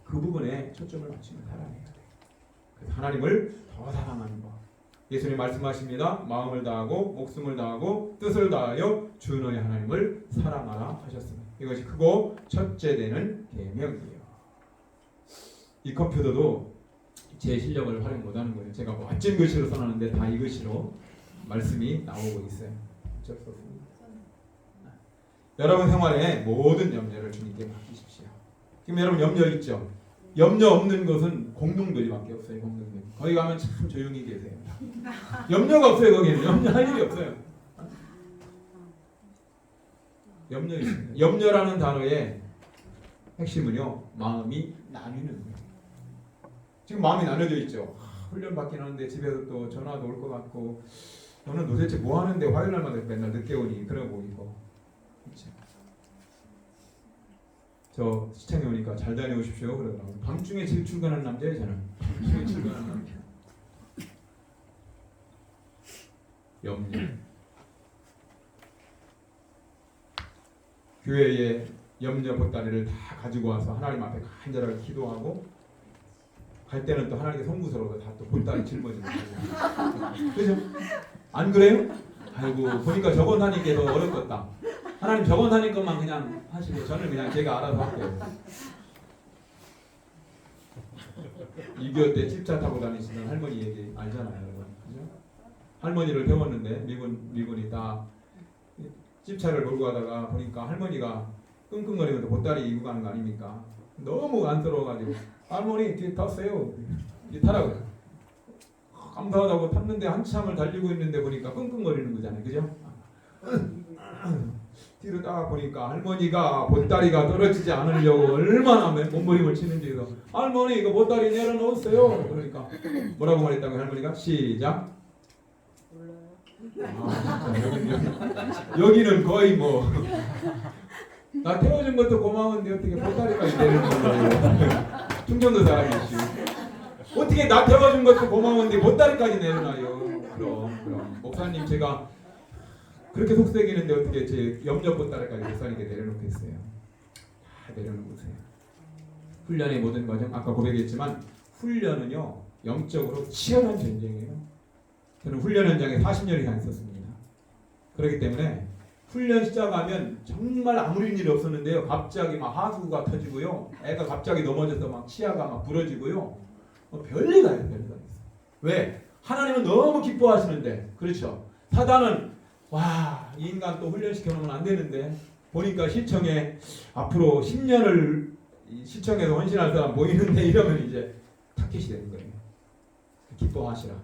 그 부분에 초점을 맞추면 살아내야 돼요. 그래서 하나님을 더 사랑하는 것. 예수님 말씀하십니다. 마음을 다하고 목숨을 다하고 뜻을 다하여 주 너의 하나님을 사랑하라 하셨습니다. 이것이 크고 첫째 되는 계명이에요. 이 컴퓨터도 제 실력을 활용 못하는 거예요. 제가 멋진 글씨로 써놨는데 다 이 글씨로 말씀이 나오고 있어요. 어쩔 수 없습니다. 여러분 생활에 모든 염려를 주님께 맡기십시오. 지금 여러분 염려 있죠? 염려 없는 것은 공동묘지밖에 없어요. 공동묘지. 거기 가면 참 조용히 계세요. 염려가 없어요. 거기는 염려할 일이 없어요. 염려 있습니다. 염려라는 단어의 핵심은요, 마음이 나뉘는 거예요. 지금 마음이 나눠져 있죠. 훈련 받긴 하는데 집에서 또 전화도 올 것 같고, 너는 도대체 뭐 하는데 화요일 날마다 맨날 늦게 오니? 그러고 있고. 그렇죠. 저 시청에 오니까 잘 다녀오십시오 그러더라고요. 밤중에 집 출근하는 남자예요. 저는 밤중에 출근하는 남자. 염려. 교회에 염려 보따리를 다 가지고 와서 하나님 앞에 간절하게 기도하고 갈 때는 또 하나님께 송구스러워서 다 또 보따리 짊어지고 그죠? 안 그래요? 아이고 보니까 저건 하니까 더 어렵겠다. 하나님 저건 하는 것만 그냥 하시고 저는 그냥 제가 알아서 할게요. 6.25 때 집차 타고 다니시는 할머니 얘기 알잖아요, 여러분. 그죠? 할머니를 태웠는데 미군이 다 집차를 몰고 가다가 보니까 할머니가 끙끙거리면서 보따리 이고 가는 거 아닙니까? 너무 안쓰러워가지고 할머니 뒤에 탔어요. 뒤에 타라고요. 감사하다고 탔는데 한참을 달리고 있는데 보니까 끙끙거리는 거잖아요, 그죠? 뒤로 딱 보니까 할머니가 보따리가 떨어지지 않으려고 얼마나 몸부림을 치는지. 그래서 할머니 이거 보따리 내려놓으세요. 그러니까 뭐라고 말했다고 할머니가? 시작. 여기는 거의 뭐 나 태워준 것도 고마운데 어떻게 보따리까지 내리는 거예요. 충청도 사람이시. 어떻게 나 태워준 것도 고마운데 보따리까지 내려놔요. 그럼 목사님 제가 그렇게 속삭이는데 어떻게 제 염려 보따리까지 목사님께 내려놓겠어요. 다 내려놓으세요. 훈련의 모든 과정 아까 고백했지만 훈련은요 영적으로 치열한 전쟁이에요. 저는 훈련 현장에 40년 이상 있었습니다. 그렇기 때문에 훈련 시작하면 정말 아무리 일 없었는데요. 갑자기 막 하수구가 터지고요. 애가 갑자기 넘어져서 막 치아가 막 부러지고요. 별일 다 있어요. 왜? 하나님은 너무 기뻐하시는데 그렇죠. 사단은 와, 이 인간 또 훈련시켜 놓으면 안 되는데 보니까 시청에 앞으로 10년을 시청에서 헌신할 사람 보이는데 이러면 이제 타켓이 되는 거예요. 기뻐하시라.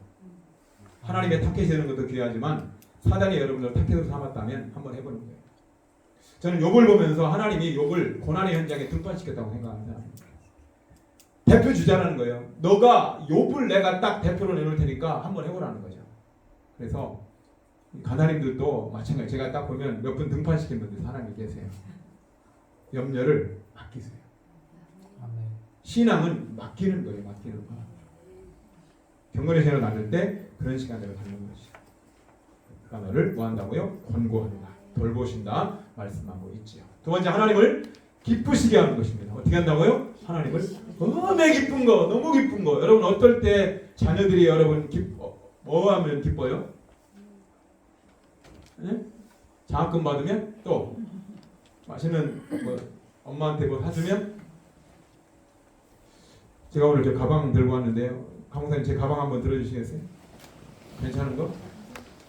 하나님의 타켓이 되는 것도 귀하지만 사단이 여러분들 타켓으로 삼았다면 한번 해보는 거예요. 저는 욥을 보면서 하나님이 욥을 고난의 현장에 등판시켰다고 생각하는 사람입니다. 대표 주자라는 거예요. 너가 욥을 내가 딱 대표로 내놓을 테니까 한번 해보라는 거죠. 그래서 가나님들도 마찬가지. 제가 딱 보면 몇 분 등판시킨 분들 하나님이 계세요. 염려를 맡기세요. 신앙은 맡기는 거예요. 맡기는 거. 경건의 생활을 나눌 때 그런 시간들을 갖는 것이. 그가 너를 뭐 한다고요? 권고한다. 돌보신다. 말씀하고 있지요. 두 번째 하나님을 기쁘시게 하는 것입니다. 어떻게 한다고요? 하나님을 너무 기쁜 거, 너무 기쁜 거. 여러분 어떨 때 자녀들이 여러분 뭐 하면 기뻐요? 네? 장학금 받으면 또 맛있는 뭐 엄마한테 뭐 사주면 제가 오늘 저 가방 들고 왔는데요. 강목사님 제 가방 한번 들어주시겠어요? 괜찮은 거?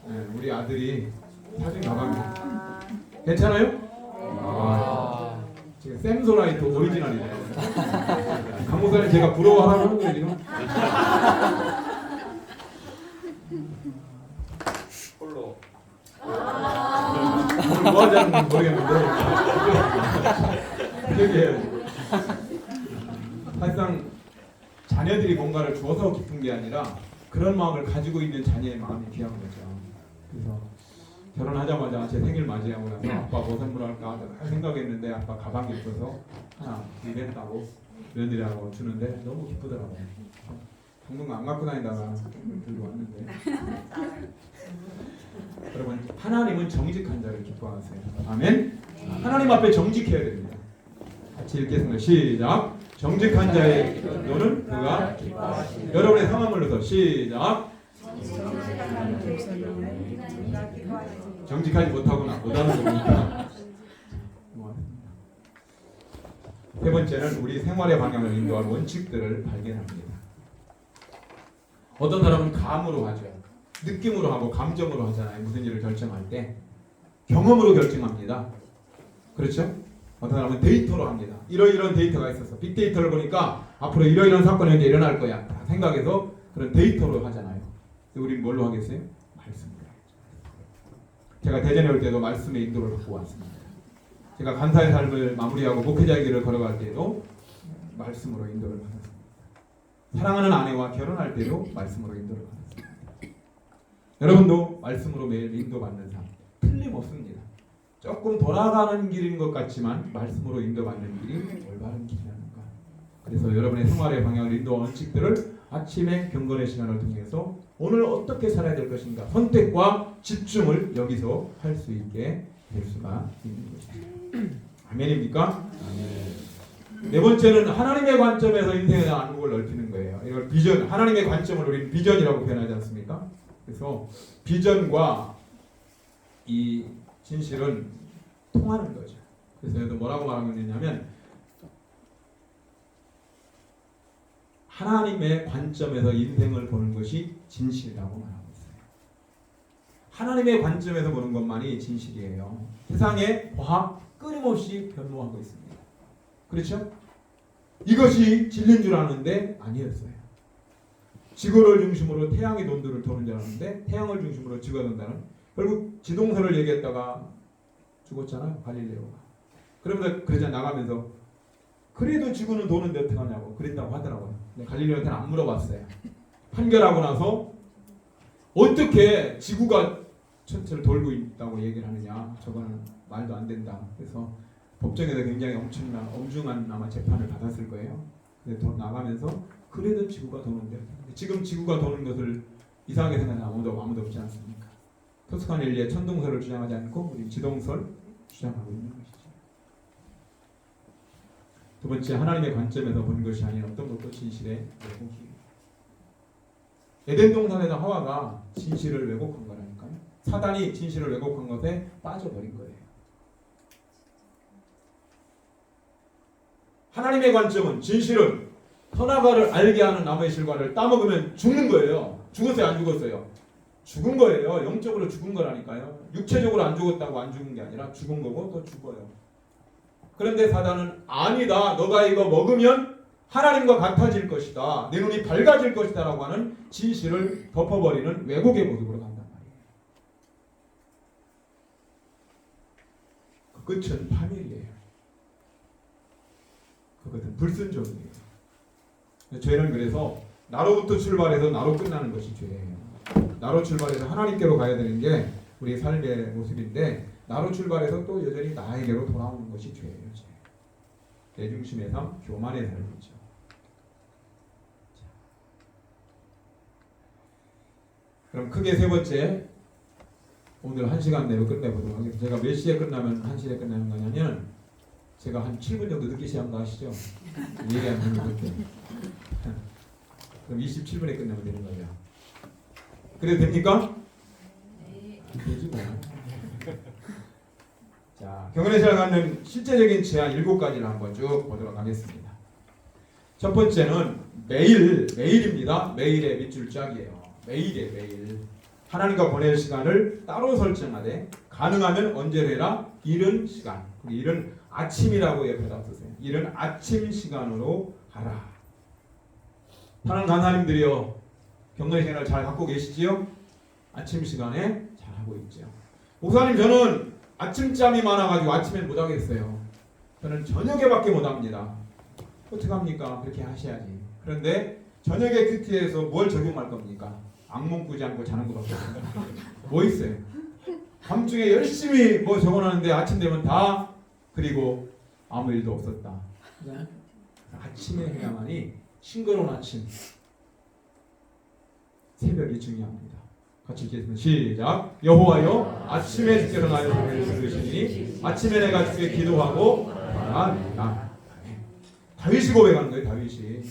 네, 우리 아들이 사준 가방이에요. 괜찮아요? 아, 지금 샘소라이트 오리지널이네요. 강목사님 제가 부러워하라고 하는 거예요 지금?
홀로
오늘 뭐 하자는 모르겠는데 얘기해야지. 사실상 자녀들이 뭔가를 줘서 기쁜 게 아니라 그런 마음을 가지고 있는 자녀의 마음이 귀한 거죠. 그래서 결혼하자마자 제 생일 맞이하고 나서 아빠 뭐 선물할까 생각했는데 아빠 가방이 있어서 하나 구입했다고 며느리하고 주는데 너무 기쁘더라고요. 당분간 안 갖고 다니다가 들고 왔는데 여러분 하나님은 정직한 자를 기뻐하세요. 아멘. 하나님 앞에 정직해야 됩니다. 같이 읽겠습니다. 시작. 정직한 자의 너는 그가 기뻐하시네. 여러분의 상황을 넣어서 시작. 정직하지 못하거나 못하는 겁니까? 세 번째는 우리 생활의 방향을 인도할 원칙들을 발견합니다. 어떤 사람은 감으로 하죠. 느낌으로 하고 감정으로 하잖아요. 무슨 일을 결정할 때 경험으로 결정합니다. 그렇죠? 어떤 사람은 데이터로 합니다. 이러이러한 데이터가 있었어. 빅데이터를 보니까 앞으로 이러이러한 사건이 현재 일어날 거야. 생각해서 그런 데이터로 하잖아요. 우리는 뭘로 하겠어요? 말씀으로. 제가 대전에 올 때도 말씀의 인도를 받고 왔습니다. 제가 간사의 삶을 마무리하고 목회자의 길을 걸어갈 때도 말씀으로 인도를 받았습니다. 사랑하는 아내와 결혼할 때도 말씀으로 인도를 받았습니다. 여러분도 말씀으로 매일 인도받는 삶 틀림없습니다. 조금 돌아가는 길인 것 같지만 말씀으로 인도받는 길이 올바른 길이라는가. 그래서 여러분의 생활의 방향을 인도하는 원칙들을 아침에 경건의 시간을 통해서 오늘 어떻게 살아야 될 것인가 선택과 집중을 여기서 할 수 있게 될 수가 있는 것입니다. 아멘입니까? 아멘. 네 번째는 하나님의 관점에서 인생의 안목을 넓히는 거예요. 이걸 비전, 하나님의 관점을 우리는 비전이라고 표현하지 않습니까? 그래서 비전과 이 진실은 통하는 거죠. 그래서 여기서 뭐라고 말하고 있냐면 하나님의 관점에서 인생을 보는 것이 진실이라고 말하고 있어요. 하나님의 관점에서 보는 것만이 진실이에요. 세상의 과학 끊임없이 변모하고 있습니다. 그렇죠? 이것이 진리인 줄 아는데 아니었어요. 지구를 중심으로 태양이 돈들을 도는 줄 알았는데 태양을 중심으로 지구가 돈다는, 결국 지동설을 얘기했다가 죽었잖아요. 갈릴레오가. 그러면서 그러자 나가면서 그래도 지구는 도는데 어떡하냐고 그랬다고 하더라고요. 근데 갈릴레오한테는 안 물어봤어요. 판결하고 나서 어떻게 지구가 전체를 돌고 있다고 얘기를 하느냐, 저거는 말도 안 된다. 그래서 법정에서 굉장히 엄중한 아마 재판을 받았을 거예요. 근데 나가면서 그래도 지구가 도는데, 지금 지구가 도는 것을 이상하게 생각하는 아무도 없지 않습니까? 토스카넬리의 천동설을 주장하지 않고 우리 지동설 주장하고 있는 것이죠. 두 번째, 하나님의 관점에서 보는 것이 아닌 어떤 것도 진실의 왜곡이에요. 에덴 동산에서 하와가 진실을 왜곡한 거라니까요. 사단이 진실을 왜곡한 것에 빠져버린 거예요. 하나님의 관점은, 진실은 선악과를 알게 하는 나무의 실과를 따먹으면 죽는 거예요. 죽었어요? 안 죽었어요? 죽은 거예요. 영적으로 죽은 거라니까요. 육체적으로 안 죽었다고 안 죽은 게 아니라 죽은 거고 또 죽어요. 그런데 사단은 아니다, 너가 이거 먹으면 하나님과 같아질 것이다, 내 눈이 밝아질 것이다 라고 하는 진실을 덮어버리는 왜곡의 모습으로 간단 말이에요. 그 끝은 파멸이에요. 그것은 불순종이에요. 죄는 그래서 나로부터 출발해서 나로 끝나는 것이 죄예요. 나로 출발해서 하나님께로 가야 되는 게 우리 삶의 모습인데, 나로 출발해서 또 여전히 나에게로 돌아오는 것이 죄예요. 죄. 내 중심의 삶, 교만의 삶이죠. 그럼 크게 세 번째, 오늘 1시간 내로 끝내보도록 하겠습니다. 제가 몇 시에 끝나면 1시에 끝나는 거냐면, 제가 한 7분 정도 늦게 시작한 거 아시죠? 얘기하는 거 그렇게. 그럼 27분에 끝내면 되는 거죠. 그래도 됩니까?
네.
되지 뭐. 자, 경건의 시간을 갖는 실제적인 제안 7가지를 한번 쭉 보도록 하겠습니다. 첫 번째는 매일입니다. 매일의 밑줄 짝이에요. 매일. 하나님과 보낼 시간을 따로 설정하되, 가능하면 언제로 해라? 이른 시간. 이른 아침이라고 옆에다 쓰세요. 이른 아침 시간으로 하라. 사랑하는 간사님들이요, 경건의 시간을 잘 갖고 계시지요? 아침 시간에 잘 하고 있죠. 목사님, 저는 아침잠이 많아가지고 아침엔 못하겠어요. 저는 저녁에밖에 못합니다. 어떡합니까? 그렇게 하셔야지. 그런데 저녁에 큐티에서 뭘 적용할 겁니까? 악몽 꾸지 않고 자는 것밖에 없어요. 뭐 있어요? 밤중에 열심히 뭐 적어놨는데 아침 되면 다 그리고 아무 일도 없었다. 아침에 해야만이 싱그러운 아침, 새벽이 중요합니다. 같이 읽겠습니다. 시작. 여호와여, 아침에 주께서 나의 소리를 들으시니 아침에 내가 주께 기도하고 말합니다. 다윗이 고백하는 거예요. 다윗이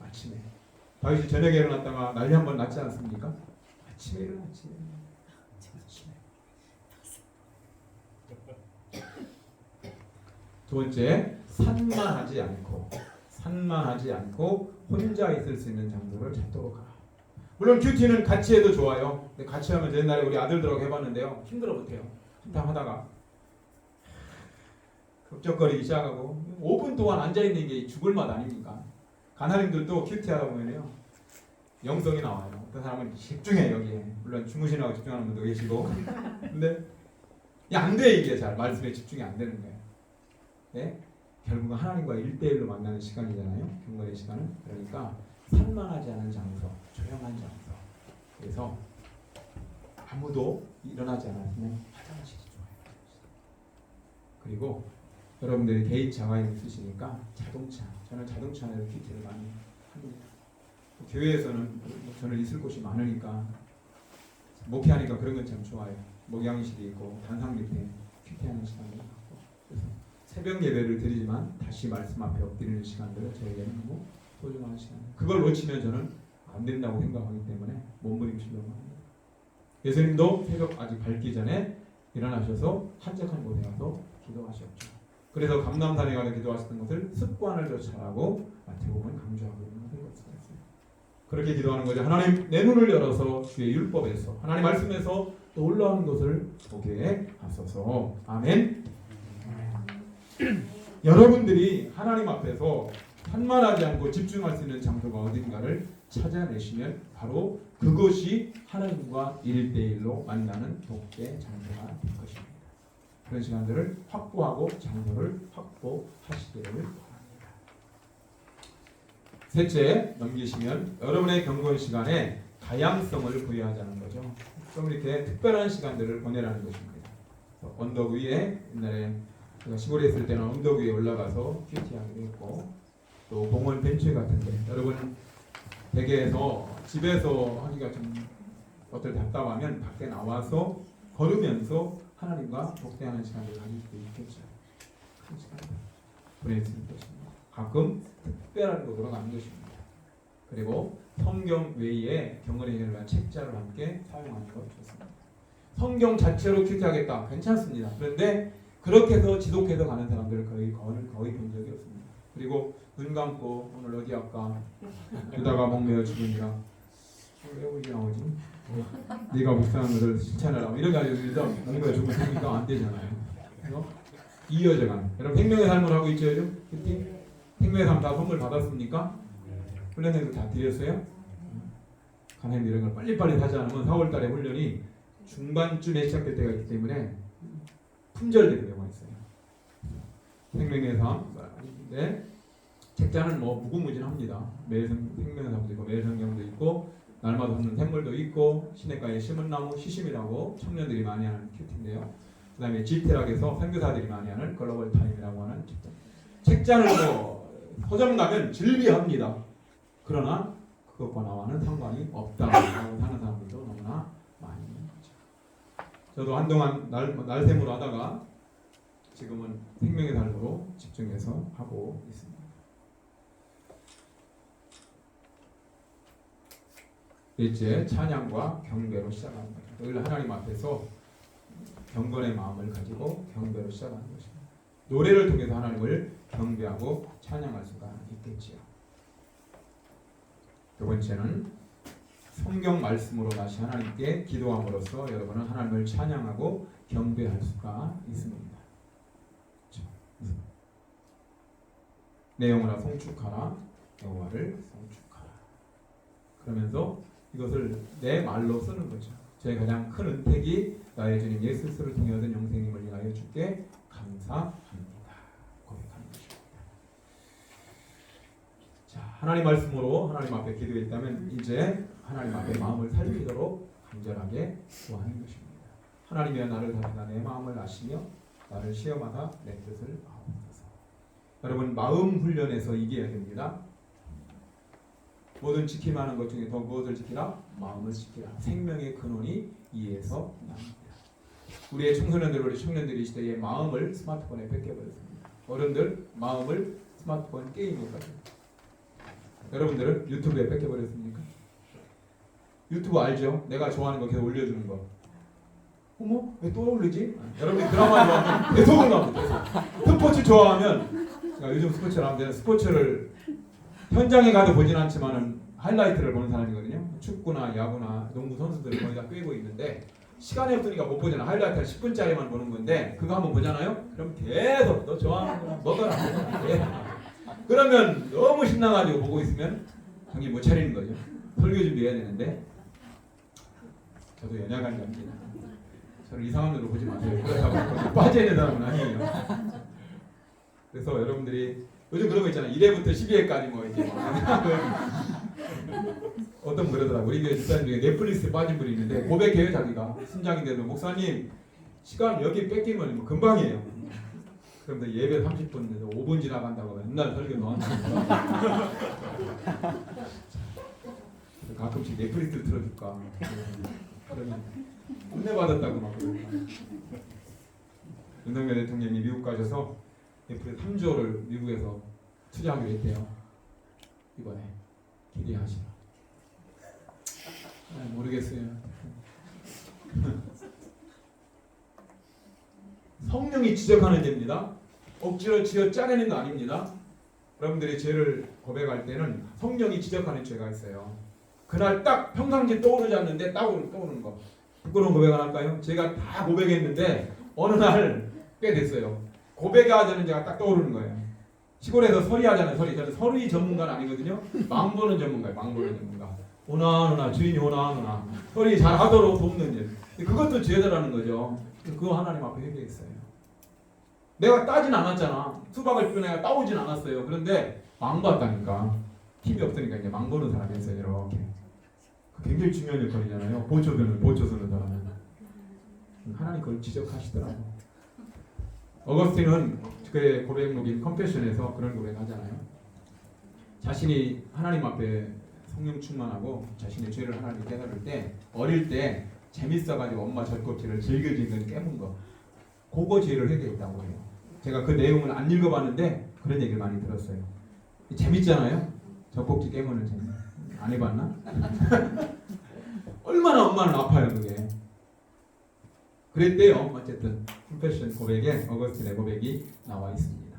아침에. 다윗이 저녁에 일어났다가 난리 한번 났지 않습니까? 아침에 일어났지. 두 번째, 산만하지 않고 혼자 있을 수 있는 장소를 찾도록 하라. 물론 큐티는 같이 해도 좋아요. 근데 같이 하면 옛날에 우리 아들들하고 해봤는데요, 힘들어 못해요. 한참 하다가 걱정거리기 시작하고 5분 동안 앉아있는 게 죽을 맛 아닙니까? 간사님들도 큐티 하다 보면요, 영성이 나와요. 어떤 사람은 집중해 여기에. 물론 주무시라고 집중하는 분도 계시고. 근데 안 돼, 이게 잘 말씀에 집중이 안 되는 거예요. 네? 결국은 하나님과 1대1로 만나는 시간이잖아요. 경건의 시간은. 그러니까 산만하지 않은 장소, 조용한 장소. 그래서 아무도 일어나지 않았으면 화장실이 좋아요. 그리고 여러분들이 개인 자가용 있으시니까 자동차, 저는 자동차 안에서 큐티를 많이 합니다. 교회에서는 저는 있을 곳이 많으니까, 목회하니까 그런 건 참 좋아요. 목양실이 있고 단상 밑에 큐티하는 시간이 있고. 그래서 새벽 예배를 드리지만 다시 말씀 앞에 엎드리는 시간들은 저에게는 너무 소중한 시간. 그걸 놓치면 저는 안 된다고 생각하기 때문에 몸부림치려고 합니다. 예수님도 새벽 아직 밝기 전에 일어나셔서 한적한 곳에 가서 기도하셨죠. 그래서 감람산에 가서 기도하셨던 것을 습관을 쫓아라고 마태복음은 강조하고 있는 것을 볼 수가 있어요. 그렇게 기도하는 거죠. 하나님 내 눈을 열어서 주의 율법에서 하나님 말씀에서 또 올라오는 것을 보게 하소서. 아멘. 여러분들이 하나님 앞에서 산만하지 않고 집중할 수 있는 장소가 어딘가를 찾아내시면 바로 그것이 하나님과 1대1로 만나는 복된 장소가 될 것입니다. 그런 시간들을 확보하고 장소를 확보하시기를 바랍니다. 셋째, 넘기시면 여러분의 경건 시간에 다양성을 부여하자는 거죠. 좀 이렇게 특별한 시간들을 보내라는 것입니다. 언덕 위에 옛날에 제가 시골에 있을 때는 언덕 위에 올라가서 큐티하기도 했고 또 공원 벤치 같은데 여러분 댁에서 집에서 하기가 좀 어떨 답답하면 밖에 나와서 걸으면서 하나님과 독대하는 시간을 가질 수도 있겠죠. 큰 시간을 보낼 수 있겠습니다. 가끔 특별한 곳으로 가는 것입니다. 그리고 성경 외에 경건의 해결과 책자를 함께 사용하는 것 좋습니다. 성경 자체로 큐티하겠다 괜찮습니다. 그런데 그렇게 해서 지속해서 가는 사람들을 거의 본 적이 없습니다. 그리고 눈 감고 오늘 어디 할까? 유다가 목매어 죽으니라. 왜 이게 나오지? 네가 묵상한 것을 실천하라. 이런 가지고 유다 목매어 죽으니까 안 되잖아요. 그래서 이어져가는. 여러분 생명의 삶을 하고 있죠, 요즘? 그때 생명의 삶 다 선물 받았습니까? 훈련에도 다 드렸어요? 가nem 이런 걸 빨리빨리 하지 않으면 4월달에 훈련이 중반쯤에 시작될 때가 있기 때문에 품절되는 경우가 있어요. 생명의 삶인데 책자는 뭐 무궁무진합니다. 매일 생명의 삶도 있고 매일 성경도 있고 날마다 없는 생물도 있고 시냇가에 심은 나무 시심이라고 청년들이 많이 하는 큐티인데요. 그 다음에 지태락에서 선교사들이 많이 하는 글로벌 타임이라고 하는 책자. 책자를 뭐 서점 가면 즐비합니다. 그러나 그것과 나와는 상관이 없다고 하는 사람들도 너무나 많이 있는 거죠. 저도 한동안 날샘으로 하다가 지금은 생명의 삶으로 집중해서 하고 있습니다. 넷째, 찬양과 경배로 시작합니다. 늘 하나님 앞에서 경건의 마음을 가지고 경배로 시작하는 것입니다. 노래를 통해서 하나님을 경배하고 찬양할 수가 있겠지요. 두 번째는 성경 말씀으로 다시 하나님께 기도함으로써 여러분은 하나님을 찬양하고 경배할 수가 있습니다. 내용으로 송축하라, 여호와를 송축하라. 그러면서 이것을 내 말로 쓰는 거죠. 저의 가장 큰 은택이 나의 주님 예수 그리스도를 통해 얻은 영생님을 위하여 주께 감사합니다. 고백하는 것입니다. 자, 하나님 말씀으로 하나님 앞에 기도했다면 이제 하나님 앞에 마음을 살피도록 간절하게 구하는 것입니다. 하나님이여 나를 다스리사 내 마음을 아시며 나를 시험하사 내 뜻을 아옵소서. 여러분 마음 훈련에서 이겨야 됩니다. 모든 지킴하는 것 중에 더 무엇을 지키라? 마음을 지키라. 생명의 근원이 이에서 납니다. 우리의 청소년들, 우리 청년들이 시대에 마음을 스마트폰에 뺏겨버렸습니다. 어른들 마음을 스마트폰 게임에 뺏겼습니다. 여러분들은 유튜브에 뺏겨버렸습니까? 유튜브 알죠? 내가 좋아하는 거 계속 올려주는 거. 어머? 왜 또 올리지? 여러분이 드라마 좋아하면 계속 올라옵니다. 스포츠 좋아하면 제가 요즘 스포츠를 하는데 스포츠를 현장에 가도 보진 않지만은 하이라이트를 보는 사람이거든요. 축구나 야구나 농구 선수들을 거의 다 꿰고 있는데 시간이 없으니까 못 보잖아. 하이라이트 한 10분짜리만 보는 건데 그거 한번 보잖아요. 그럼 계속 너 좋아하는 거 먹어라. 그러면 너무 신나가지고 보고 있으면 정신 못 차리는 거죠. 설교 준비해야 되는데 저도 연약한 자입니다. 저를 이상한 눈으로 보지 마세요. 그렇다고 빠져야 되는 사람은 아니에요. 그래서 여러분들이 요즘 그런 거 있잖아요. 1회부터 12회까지 뭐 이렇게 어떤 분 그러더라고. 우리 교회 집사님 중에 넷플릭스에 빠진 분이 있는데 고백해요. 자기가 신장인데도 목사님 시간 여기 뺏기면 뭐 금방이에요. 그런데 예배 30분인데 5분 지나간다고 맨날 설교 너한테 가끔씩 넷플릭스를 틀어줄까. 그러면 은혜 받았다고 막 그러니까. 윤석열 대통령이 미국 가셔서 넷플릭스 3조를 미국에서 투자하기로 했대요. 이번에 기대하시라. 모르겠어요. 성령이 지적하는 죄입니다. 억지로 지어 짜내는 거 아닙니다. 여러분들이 죄를 고백할 때는 성령이 지적하는 죄가 있어요. 그날 딱 평상시 떠오르지 않는데 떠오르는 거. 부끄러운 고백 안 할까요? 제가 다 고백했는데 어느 날 꽤 됐어요. 고백하자는 제가 딱 떠오르는 거예요. 시골에서 서리 하잖아요. 서리. 저는 서리 전문가는 아니거든요. 망보는 전문가예요. 망보는 전문가. 오나 주인이 오나 서리 잘 하도록 돕는 일. 그것도 죄다라는 거죠. 그거 하나님 앞에 회개했어요. 내가 따진 않았잖아. 수박을 펴 내가 따오진 않았어요. 그런데 망봤다니까. 힘이 없으니까 이제 망보는 사람이었어요. 이렇게. 굉장히 중요한 역할이잖아요. 보초서는 사람은. 하나님 그걸 지적하시더라고. 어거스틴은 그의 고백록인 컨페션에서 그런 고백하잖아요. 자신이 하나님 앞에 성령 충만하고 자신의 죄를 하나님 깨달을 때 어릴 때 재밌어가지고 엄마 젖꼭지를 질글질글 깨문 거 그거 죄를 회개했다고 해요. 제가 그 내용을 안 읽어봤는데 그런 얘기를 많이 들었어요. 재밌잖아요. 젖꼭지 깨무는 재미. 안 해봤나? 얼마나 엄마는 아파요 그게. 그랬대요. 어쨌든 컨페션 고백에 어거스틴의 고백이 나와 있습니다.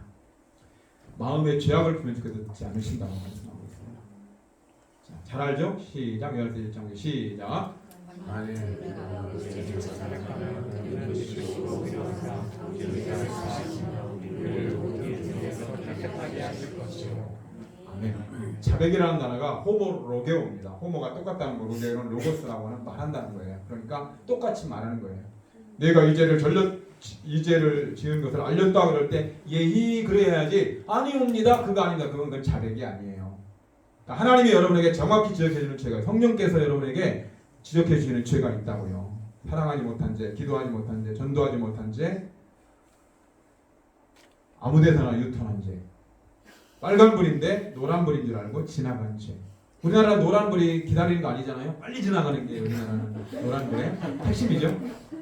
마음의 죄악을 풀면 듣지 않으신다고 말씀하고 있습니다. 자, 잘 알죠? 시작. 11장 시작. 아멘. 자백이라는 단어가 호모로게오입니다. 호모가 똑같다는 거, 로게오는 로고스라고 하는 말한다는 거예요. 그러니까 똑같이 말하는 거예요. 내가 이 죄를 지은 것을 알렸다 그럴 때 예히 그래야지 아니옵니다. 그거 아니다. 그건 자백이 아니에요. 그러니까 하나님이 여러분에게 정확히 지적해 주는 죄가 성령께서 여러분에게 지적해 주시는 죄가 있다고요. 사랑하지 못한 죄, 기도하지 못한 죄, 전도하지 못한 죄, 아무데서나 유턴한 죄. 빨간불인데 노란불인 줄 알고 지나간 죄. 우리나라 노란불이 기다리는 거 아니잖아요. 빨리 지나가는 게 우리나라는 노란불의 핵심이죠.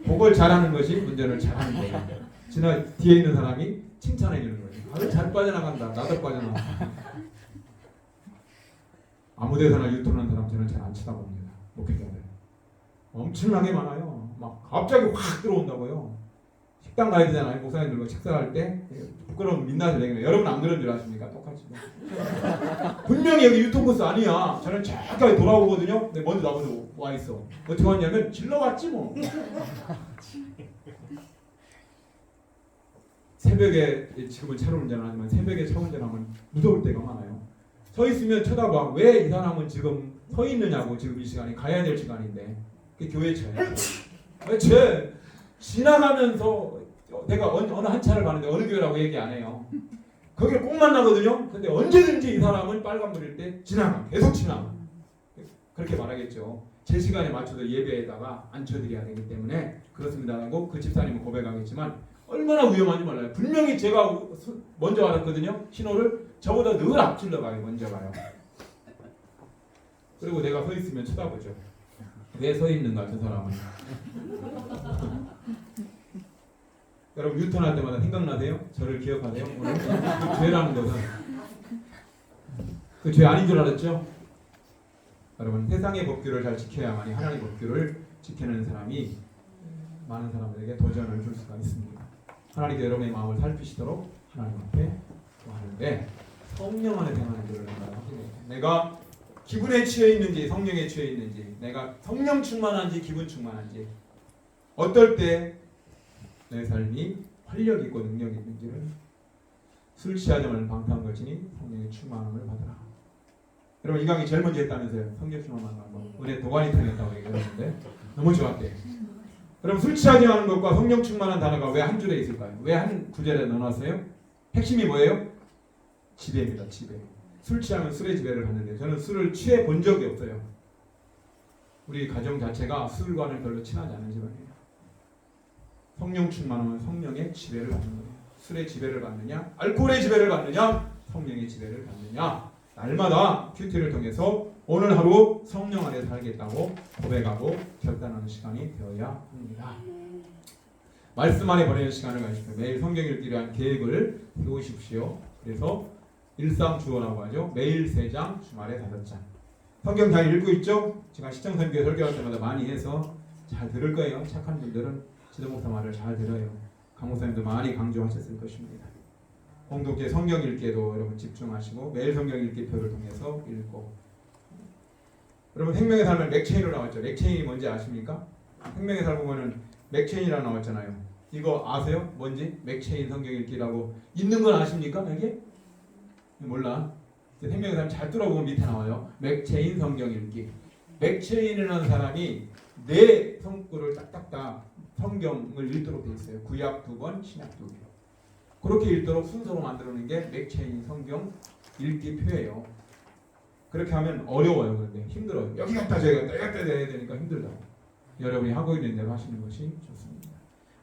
그걸 잘하는 것이 운전을 잘하는 거예요. 뒤에 있는 사람이 칭찬해 주는 거예요. 아주 잘 빠져나간다. 나도 빠져나간다. 아무데서나 유턴하는 사람 저는 잘 안 쳐다봅니다. 목회자들. 엄청나게 많아요. 막 갑자기 확 들어온다고요. 식당 가야 되잖아요. 목사님들과 식사할 때 부끄러운 민낯을 내기는 여러분 안 그런 줄 아십니까? 똑같이. 분명히 여기 유통코스 아니야. 저는 저기까지 돌아오거든요. 근데 먼저 나보고 와 있어. 어떻게 왔냐면 질러왔지 뭐. 새벽에 지금은 차로 운전을 하지만 새벽에 차 운전하면 무서울 때가 많아요. 서 있으면 쳐다봐. 왜 이 사람은 지금 서 있느냐고. 지금 이 시간이 가야 될 시간인데. 그게 교회 차예요. 쟤 지나가면서 내가 어느 한 차를 가는데 어느 교회라고 얘기 안 해요. 거기를 꼭 만나거든요. 근데 언제든지 이 사람은 빨간불일 때 지나가. 계속 지나가. 그렇게 말하겠죠. 제 시간에 맞춰서 예배에다가 앉혀드려야 되기 때문에 그렇습니다 하고 그 집사님은 고백하겠지만 얼마나 위험한지 몰라요. 분명히 제가 먼저 알았거든요. 신호를 저보다 늘 앞질러 가요. 먼저 가요. 그리고 내가 서 있으면 쳐다보죠. 왜 서 있는가 저 사람은. 여러분 유턴할 때마다 생각나세요? 저를 기억하세요? 오늘 그 죄라는 것은 그 죄 아닌 줄 알았죠? 여러분 세상의 법규를 잘 지켜야만이 하나님의 법규를 지키는 사람이 많은 사람들에게 도전을 줄 수가 있습니다. 하나님께 여러분의 마음을 살피시도록 하나님 앞에 구하는데 성령 안에 행하는 줄을 내가 기분에 취해 있는지 성령에 취해 있는지 내가 성령 충만한지 기분 충만한지 어떨 때 내 삶이 활력 있고 능력 있는지를 술 취하지 말는 방탕한 것이니 성령의 충만함을 받으라. 여러분 이 강의 제일 먼저 했다면서요. 성령 충만한 거 은혜 도가니탕이었다고 얘기했는데 너무 좋았대요. 여러분 술 취하지 않는 것과 성령 충만한 단어가 왜 한 줄에 있을까요? 왜 한 구절에 넣어놨어요? 핵심이 뭐예요? 지배입니다. 지배. 술 취하면 술의 지배를 받는데 저는 술을 취해 본 적이 없어요. 우리 가정 자체가 술과는 별로 친하지 않은 집안이에요. 성령 충만하면 성령의 지배를 받는 거예요. 술의 지배를 받느냐, 알코올의 지배를 받느냐, 성령의 지배를 받느냐. 날마다 큐티를 통해서 오늘 하루 성령 안에 살겠다고 고백하고 결단하는 시간이 되어야 합니다. 말씀 안에 보내는 시간을 가지십시오. 매일 성경 읽기를 위한 계획을 세우십시오. 그래서 일상주어라고 하죠. 매일 3장, 주말에 5장. 성경 잘 읽고 있죠? 제가 시청선교회 설교할 때마다 많이 해서 잘 들을 거예요. 착한 분들은 지도목사 말을 잘 들어요. 강목사님도 많이 강조하셨을 것입니다. 공동체 성경 읽기에도 여러분 집중하시고 매일 성경 읽기표를 통해서 읽고. 여러분 생명의 삶을 맥체인으로 나왔죠. 맥체인이 뭔지 아십니까? 생명의 삶 보면은 맥체인이라고 나왔잖아요. 이거 아세요? 뭔지? 맥체인 성경 읽기라고 있는 건 아십니까? 여기? 몰라. 생명의 삶 잘 뚫어보면 밑에 나와요. 맥체인 성경 읽기. 맥체인이라는 사람이 네 성구를 딱딱딱 성경을 읽도록 돼 있어요. 구약 2권, 신약 2개. 그렇게 읽도록 순서로 만들어놓은 게 맥체인 성경 읽기 표예요. 그렇게 하면 어려워요. 그런데 힘들어요. 여기 갔다 저기 갔다 여기 갔다 해야 되니까 힘들다고. 여러분이 하고 있는 대로 하시는 것이 좋습니다.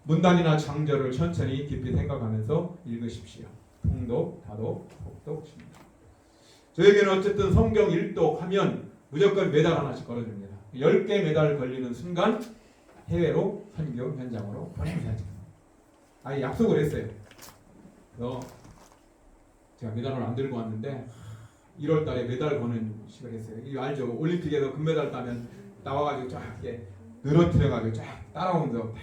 문단이나 장절을 천천히 깊이 생각하면서 읽으십시오. 통독, 다독, 복독, 신독. 저에게는 어쨌든 성경 일독 하면 무조건 메달 하나씩 걸어줍니다. 10개 메달 걸리는 순간 해외로 선교 현장으로 보내야죠. 아예 약속을 했어요. 그래서 제가 메달을 안 들고 왔는데 1월 달에 메달 거는 식을 했어요. 이거 알죠? 올림픽에서 금메달 따면 나와가지고 쫙 이렇게 늘어뜨려가지고 쫙 따라오면서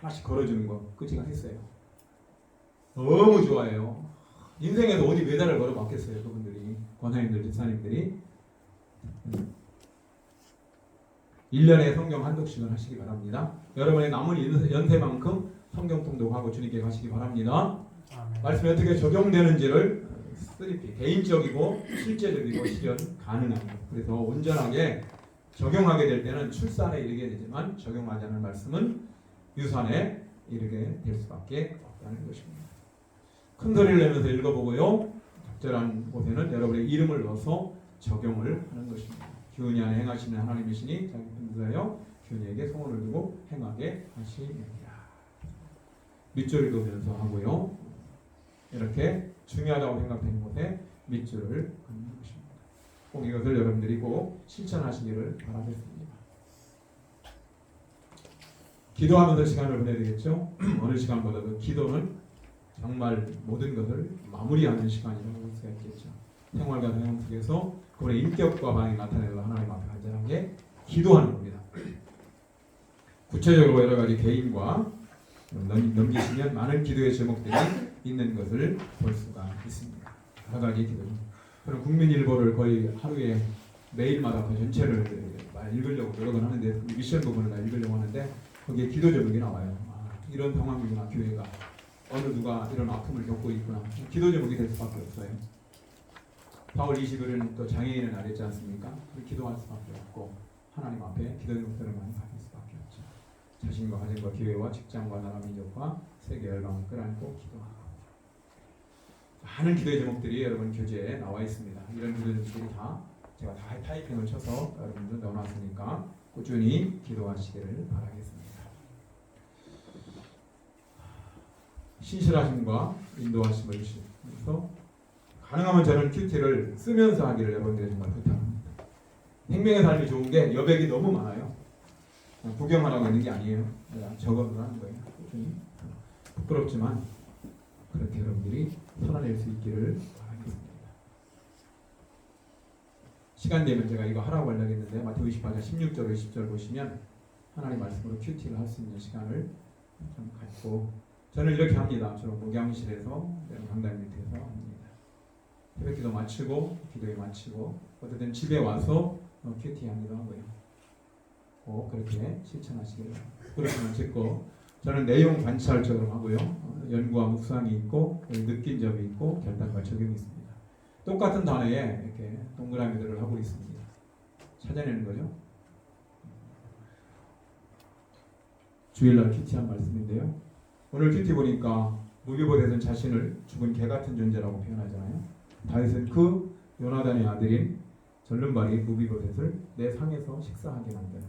하나씩 걸어주는 거. 그 제가 했어요. 너무 좋아해요. 인생에서 어디 메달을 걸어봤겠어요. 그분들이, 권사님들, 집사님들이. 1년에 성경 한 독씩을 하시기 바랍니다. 여러분의 남은 연세만큼 성경 통독하고 주님께 가시기 바랍니다.
아멘.
말씀이 어떻게 적용되는지를 3P, 개인적이고 실제적이고 실현 가능한 것. 그래서 온전하게 적용하게 될 때는 출산에 이르게 되지만 적용하지 않은 말씀은 유산에 이르게 될 수밖에 없다는 것입니다. 큰 소리를 내면서 읽어보고요. 적절한 곳에는 여러분의 이름을 넣어서 적용을 하는 것입니다. 교훈이 안에 행하시는 하나님이시니 자기 편지하여 교훈에게 소원을 두고 행하게 하시느니라. 밑줄 그으면서 하고요. 이렇게 중요하다고 생각되는 곳에 밑줄을 긋는 것입니다. 꼭 이것을 여러분들이 꼭 실천하시기를 바라겠습니다. 기도하면서 시간을 보내야 되겠죠. 어느 시간보다도 기도는 정말 모든 것을 마무리하는 시간이라고 할 수가 있겠죠. 생활과 생활 속에서 그분의 인격과 반응이 나타내서 하나님 앞에 간절하게 기도하는 겁니다. 구체적으로 여러 가지 개인과 넘기시면 많은 기도의 제목들이 있는 것을 볼 수가 있습니다. 여러 가지 기도. 저는 국민일보를 거의 하루에 매일마다 그 전체를 읽으려고 노력을 하는데 미션 부분을 다 읽으려고 하는데 거기에 기도 제목이 나와요. 이런 상황이구나. 교회가 어느 누가 이런 아픔을 겪고 있구나. 기도 제목이 될 수밖에 없어요. 4월 20일은 또 장애인의 날이지 않습니까? 기도할 수밖에 없고 하나님 앞에 기도 제목들을 많이 가질 수밖에 없죠. 자신과 가정과 교회와 직장과 나라 민족과 세계 열방을 끌어안고 기도하고 많은 기도의 제목들이 여러분 교재에 나와 있습니다. 이런 기도 제목들이 다 제가 다 타이핑을 쳐서 여러분들 넣어놨으니까 꾸준히 기도하시기를 바라겠습니다. 신실하심과 인도하심을 주시면서 가능하면 저는 큐티를 쓰면서 하기를 여러분들이 정말 부탁합니다. 생명의 삶이 좋은 게 여백이 너무 많아요. 그냥 구경하라고 있는 게 아니에요. 적어서 하는 거예요. 부끄럽지만 그렇게 여러분들이 살아낼 수 있기를 바라겠습니다. 시간 되면 제가 이거 하라고 하려고 했는데 마태복음 28장 16절 20절 보시면 하나님 말씀으로 큐티를 할 수 있는 시간을 좀 갖고 저는 이렇게 합니다. 주로 목양실에서 강단 밑에서 합니다. 새벽기도 마치고 기도에 마치고 어쨌든 집에 와서 큐티 하기도 하고요. 꼭 그렇게 실천하시기를 그렇지만 제거 저는 내용 관찰적으로 하고요. 연구와 묵상이 있고 느낀 점이 있고 결단과 적용이 있습니다. 똑같은 단어에 이렇게 동그라미들을 하고 있습니다. 찾아내는 거죠. 주일날 큐티한 말씀인데요. 오늘 큐티 보니까 무비보셋은 자신을 죽은 개 같은 존재라고 표현하잖아요. 다윗은 그 요나단의 아들인 절름발이 무비보셋을 내 상에서 식사하게 만드는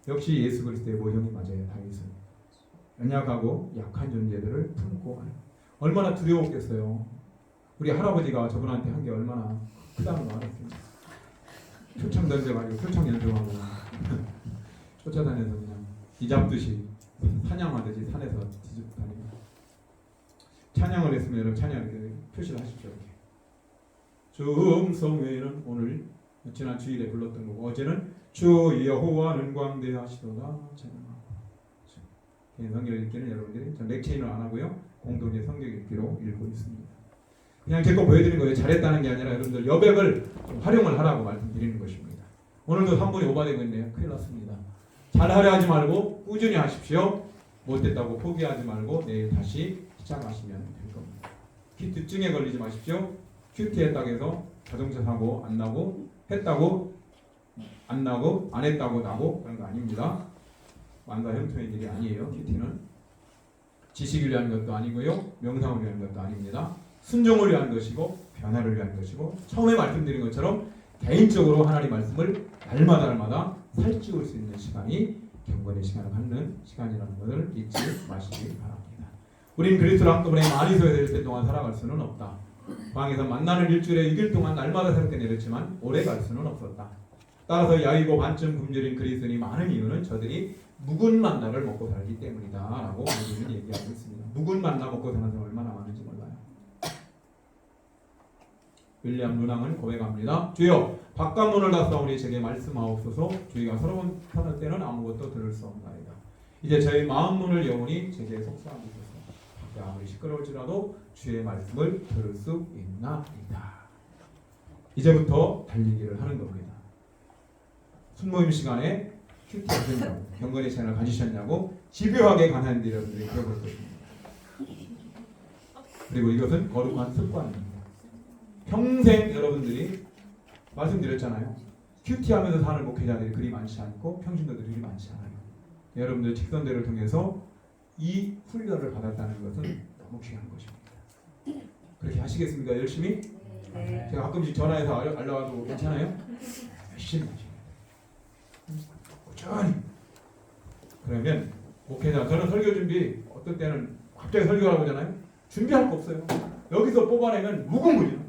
역시 예수 그리스도의 모형이 맞아요. 다윗은 연약하고 약한 존재들을 품고 하는 얼마나 두려웠겠어요. 우리 할아버지가 저분한테 한 게 얼마나 크다는 거 알았습니다. 표창 던져가지고 표창 연습하고 쫓아다녀서 그냥 이잡듯이 사냥하듯이 산에서 뒤집고 다니고 찬양을 했으면 여러분 찬양 이렇게 표시를 하십시오. 이렇게 주음성회는 오늘 지난 주일에 불렀던 거고 어제는 주 여호와는 광대하시도다 찬양하고 개인 성경 읽기는 여러분들이 전 맥체인을 안 하고요 공동의 성경 읽기로 읽고 있습니다. 그냥 제 거 보여드리는 거예요. 잘했다는 게 아니라 여러분들 여백을 좀 활용을 하라고 말씀드리는 것입니다. 오늘도 3분이 오버되고 있네요. 큰일 났습니다. 잘하려 하지 말고 꾸준히 하십시오. 못했다고 포기하지 말고 내일 다시 시작하시면 될 겁니다. 큐티증에 걸리지 마십시오. 큐티 했다고 해서 자동차 사고 안 나고 했다고 안 나고 안 했다고 나고 그런 거 아닙니다. 만사 형통의 일이 아니에요. 큐티는 지식을 위한 것도 아니고요. 명상을 위한 것도 아닙니다. 순종을 위한 것이고 변화를 위한 것이고 처음에 말씀드린 것처럼 개인적으로 하나님 말씀을 날마다 살찌울 수 있는 시간이 경건의 시간을 갖는 시간이라는 것을 잊지 마시기 바랍니다. 우린 그리스도로 한꺼번에 많이 소외될 때 동안 살아갈 수는 없다. 방에서 만나는 일주일에 6일 동안 날마다 새롭게 내렸지만 오래 갈 수는 없었다. 따라서 야위고 반쯤 굶주린 그리스도인이 많은 이유는 저들이 묵은 만나를 먹고 살기 때문이다 라고 우리는 얘기하고 있습니다. 묵은 만나 먹고 사는 사람 얼마나 많은지 몰라요. 윌리엄 루낭은 고백합니다. 주여 바깥문을 닫사오니 제게 말씀하옵소서. 주의가 서러운 때는 아무것도 들을 수 없나이다. 이제 저희 마음 문을 여오니 제게 속삭이소서. 밖에 아무리 시끄러울지라도 주의 말씀을 들을 수 있나이다. 이제부터 달리기를 하는 겁니다. 순모임 시간에 큐티 하셨냐고 경건의 시간을 가지셨냐고 집요하게 간사님들 여러분들이 물어볼 것입니다. 그리고 이것은 거룩한 습관입니다. 평생 여러분들이 말씀드렸잖아요. 큐티하면서 사는 목회자들이 그리 많지 않고 평신도들이 그리 많지 않아요. 여러분들 직선대를 통해서 이 훈련을 받았다는 것은 너무 귀한 것입니다. 그렇게 하시겠습니까? 열심히?
네.
제가 가끔씩 전화해서 알려가도 괜찮아요? 열심히 하시면 꾸준히. 그러면 목회자 저는 설교 준비 어떤 때는 갑자기 설교하라고 하잖아요. 준비할 거 없어요. 여기서 뽑아내면 무궁무진.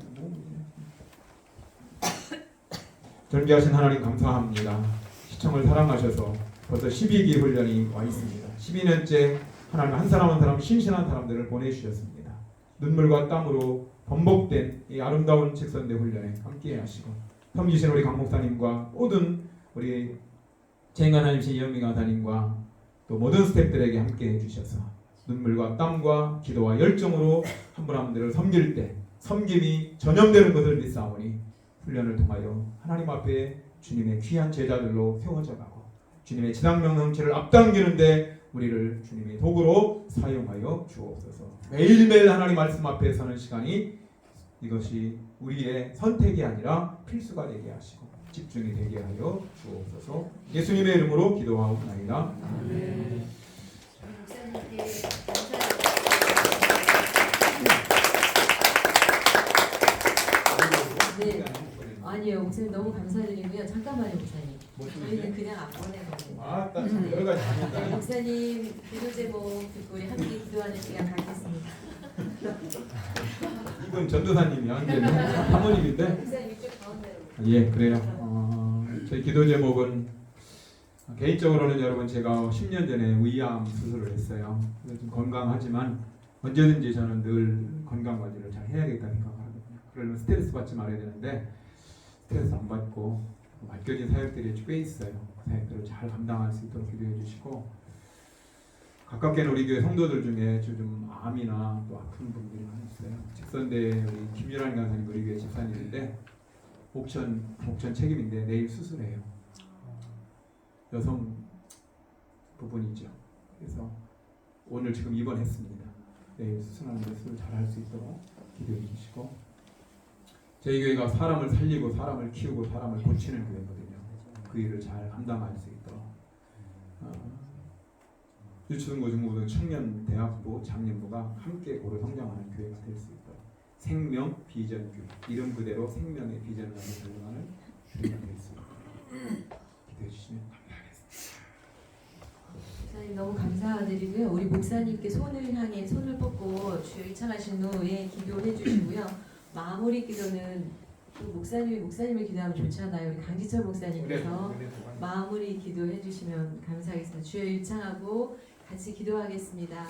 존귀하신 하나님 감사합니다. 시청을 사랑하셔서 벌써 12기 훈련이 와 있습니다. 12년째 하나님 한 사람 한 사람 신실한 사람들을 보내주셨습니다. 눈물과 땀으로 번복된 이 아름다운 직선대 훈련에 함께 하시고 섬기신 우리 강 목사님과 모든 우리 재행하나님신 이현미 강사님과 또 모든 스태프들에게 함께 해주셔서 눈물과 땀과 기도와 열정으로 한 분 한 분들을 섬길 때 섬김이 전염되는 것을 믿사오니 훈련을 통하여 하나님 앞에 주님의 귀한 제자들로 세워져 가고 주님의 지상명령체를 앞당기는데 우리를 주님의 도구로 사용하여 주옵소서. 매일매일 하나님 말씀 앞에 서는 시간이 이것이 우리의 선택이 아니라 필수가 되게 하시고 집중이 되게 하여 주옵소서. 예수님의 이름으로 기도하옵나이다.
목사님께 네. 아니요, 목사님 너무 감사드리고요. 잠깐만요, 목사님. 저희는 그냥 안 보내거든요.
아, 여러 가지
네,
합니다.
목사님 기도 제목 듣고 우리 함께 기도하는 시간 갖겠습니다.
이분 전도사님이 완전 사모님인데.
목사님 이쪽 가운데로.
예, 그래요. 저희 기도 제목은 개인적으로는 여러분 제가 10년 전에 위암 수술을 했어요. 그래서 좀 건강하지만 언제든지 저는 늘 건강 관리를 잘 해야겠다 생각하거든요. 그러면 스트레스 받지 말아야 되는데 스트레스 안 받고 맡겨진 사역들이 꽤 있어요. 그 사역들을 잘 감당할 수 있도록 기도해 주시고 가깝게는 우리 교회 성도들 중에 좀 암이나 또 아픈 분들이 많이 있어요. 직선대 우리 김유란 강사님 우리 교회 집사님인데 목천 책임인데 내일 수술해요. 여성 부분이죠. 그래서 오늘 지금 입원했습니다. 내일 수술하는데 수술 잘 할 수 있도록 기도해 주시고 저희 교회가 사람을 살리고 사람을 키우고 사람을 고치는 교회거든요. 그 일을 잘 감당할 수 있도록 유초등고 중고등 청년대학부 장년부가 함께 고루 성장하는 교회가 될 수 있도록 생명 비전 교회 이름 그대로 생명의 비전을 달려가는 교회가 될 수 있도록 기도해 주시면 감사하겠습니다.
목사님 너무 감사드리고요. 우리 목사님께 손을 향해 손을 뻗고 주여 일창하신 후에 기도해 주시고요. 마무리 기도는 또 목사님을 기도하면 좋잖아요. 우리 강지철 목사님께서 마무리 기도해 주시면 감사하겠습니다. 주여 일창하고 같이 기도하겠습니다.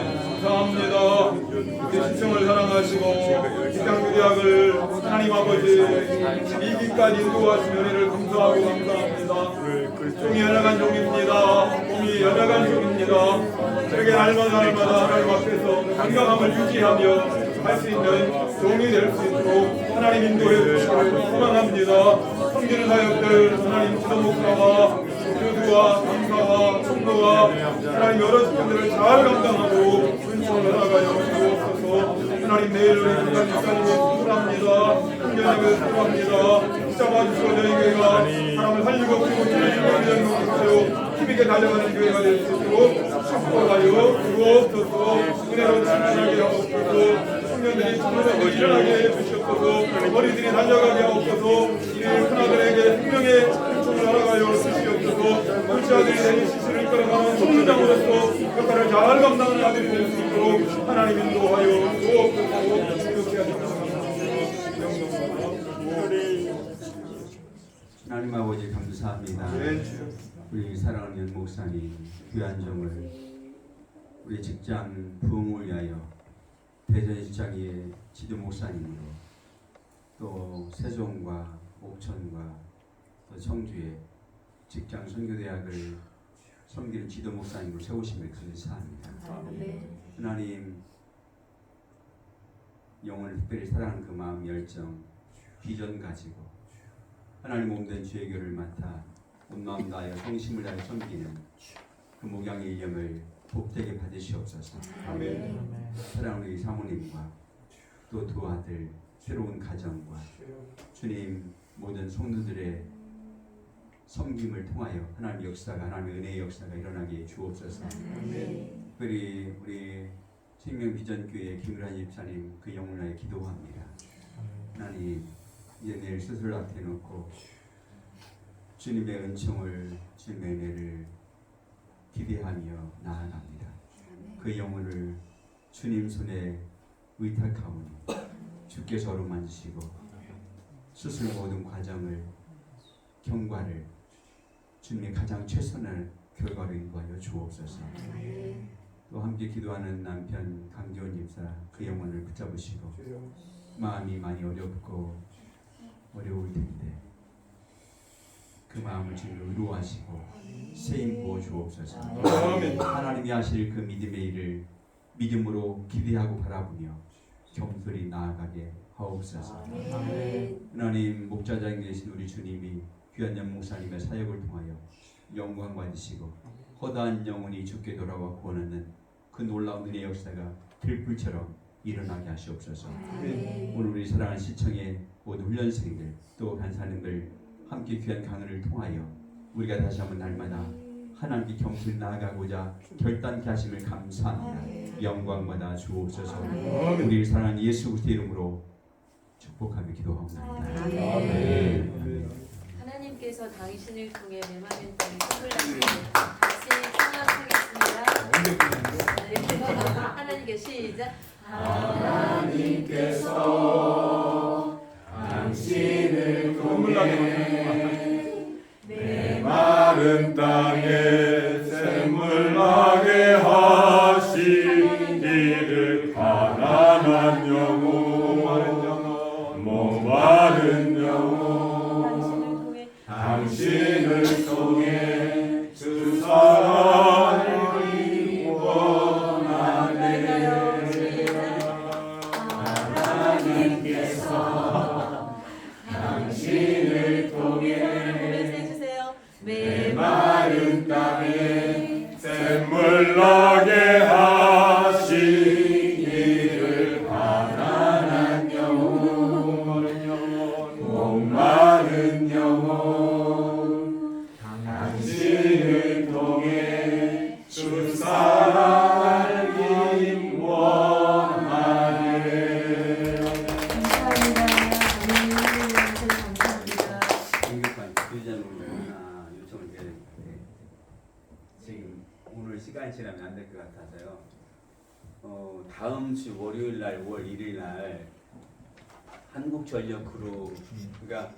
감사합니다. 우리 시청을 사랑하시고 직장교대학을 하나님 아버지 12기까지 인도하신 은혜를 감사하고 감사합니다. 종이 연약한 종입니다. 몸이 연약한 종입니다. 저에게 날마다 하나님 앞에서 건강함을 유지하며 할 수 있는 도움이 될 수 있도록 하나님 인도해 주시기를 소망합니다. 섬기는 사역들 하나님 지도 목사와 교수와 강사와 총무와 하나님 여러 직분들을 잘 감당하고 순종을 나아가여 주옵소서. 하나님 내일 우리 국가 집사님을 축복합니다. 훈련을 축복합니다. 잡아주시고 저희 교회가 사람을 살리고 그리고 주님을 위하여 힘있게 달려가는 교회가 될 수 있도록 축복하여 주옵소서. 은혜로 충만하게 하옵소서. 청년들이 청년으로 일어나게 해주시옵소서. 어린이들이 달려가게 하옵소서. 이 큰아들에게 생명의 일종을 알아가여 주시옵소서. 불자들이 내린 시신을 끌어가는 성장으로서 역할을 잘 감당하는 아들이 될 수 있도록 하나님 인도하여 주옵소서. 이렇게 하시옵소서.
하나님 아버지 감사합니다. 우리 사랑하는 목사님 귀한정을 우리 직장 부흥을 위하여 대전 직장의 지도 목사님으로 또 세종과 옥천과 또 청주의 직장 선교대학을 섬기는 지도 목사님으로 세우심을 감사합니다. 하나님 영혼을 특별히 사랑하는 그 마음 열정 비전 가지고 하나님 몸된 주의 교를 맡아 온 마음 다하여 성심을 다해 섬기는 그 목양의 일념을 복되게 받으시옵소서.
아멘.
사랑하는 우리 사모님과 또 두 아들 새로운 가정과 주님 모든 성도들의 섬김을 통하여 하나님 역사가 하나님의 은혜의 역사가 일어나게 주옵소서. 특별히 우리 생명비전교회 김유란 집사님 그 영혼을 위해 기도합니다. 하나님 이제 내일 스스로 앞에 놓고 주님의 은총을 주님의 은혜를 기대하며 나아갑니다. 그 영혼을 주님 손에 의탁하오니 주께서 어루만지시고 수술 모든 과정을 경과를 주님의 가장 최선의 결과로 인도하여 주옵소서. 또 함께 기도하는 남편 강기원 집사 그 영혼을 붙잡으시고 마음이 많이 어렵고 어려울 텐데 그 마음을 주님 위로하시고 세임 부어 주옵소서. 하나님이 하실 그 믿음의 일을 믿음으로 기대하고 바라보며 겸손히 나아가게 하옵소서. 하나님 목자장 되신 우리 주님이 귀한 양 목사님의 사역을 통하여 영광 받으시고 허다한 영혼이 주께 돌아와 구원하는 그 놀라운 은혜의 역사가 들불처럼 일어나게 하시옵소서. 오늘 우리 사랑하는 시청의 모든 훈련생들 또 간사님들 함께 귀한 강의를 통하여 우리가 다시 한번 날마다 하나님께 겸손히 나아가고자 결단케 하심을 감사합니다. 영광받아 주옵소서. 우리 사랑하는 예수 그리스도의 이름으로 축복하며 기도하옵나이다. 아멘.
하나님께서 당신을 통해 메마른 땅에 선물 하시니 다시 청하겠습니다. 하나님께 시작. 하나님께서
당신을 통해 메마른 땅에 샘물 나게 하시기를 가난한 영혼 목마른 영혼 당신을 통해 주 사랑이 원하네. 하나님께서 당신을 통해 메마른 땅에 샘물 나게 하시기를 가난한 영혼 목마른 영혼 당신을 통해 주 사랑이 원하네.
감사합니다. 감사합니다.
공격관 교육자님이나 요청을 드렸는데 지금 오늘 시간이 지나면 안 될 것 같아서요. 다음 주 월요일 날 5월 1일 날 한국전력 그룹 그러니까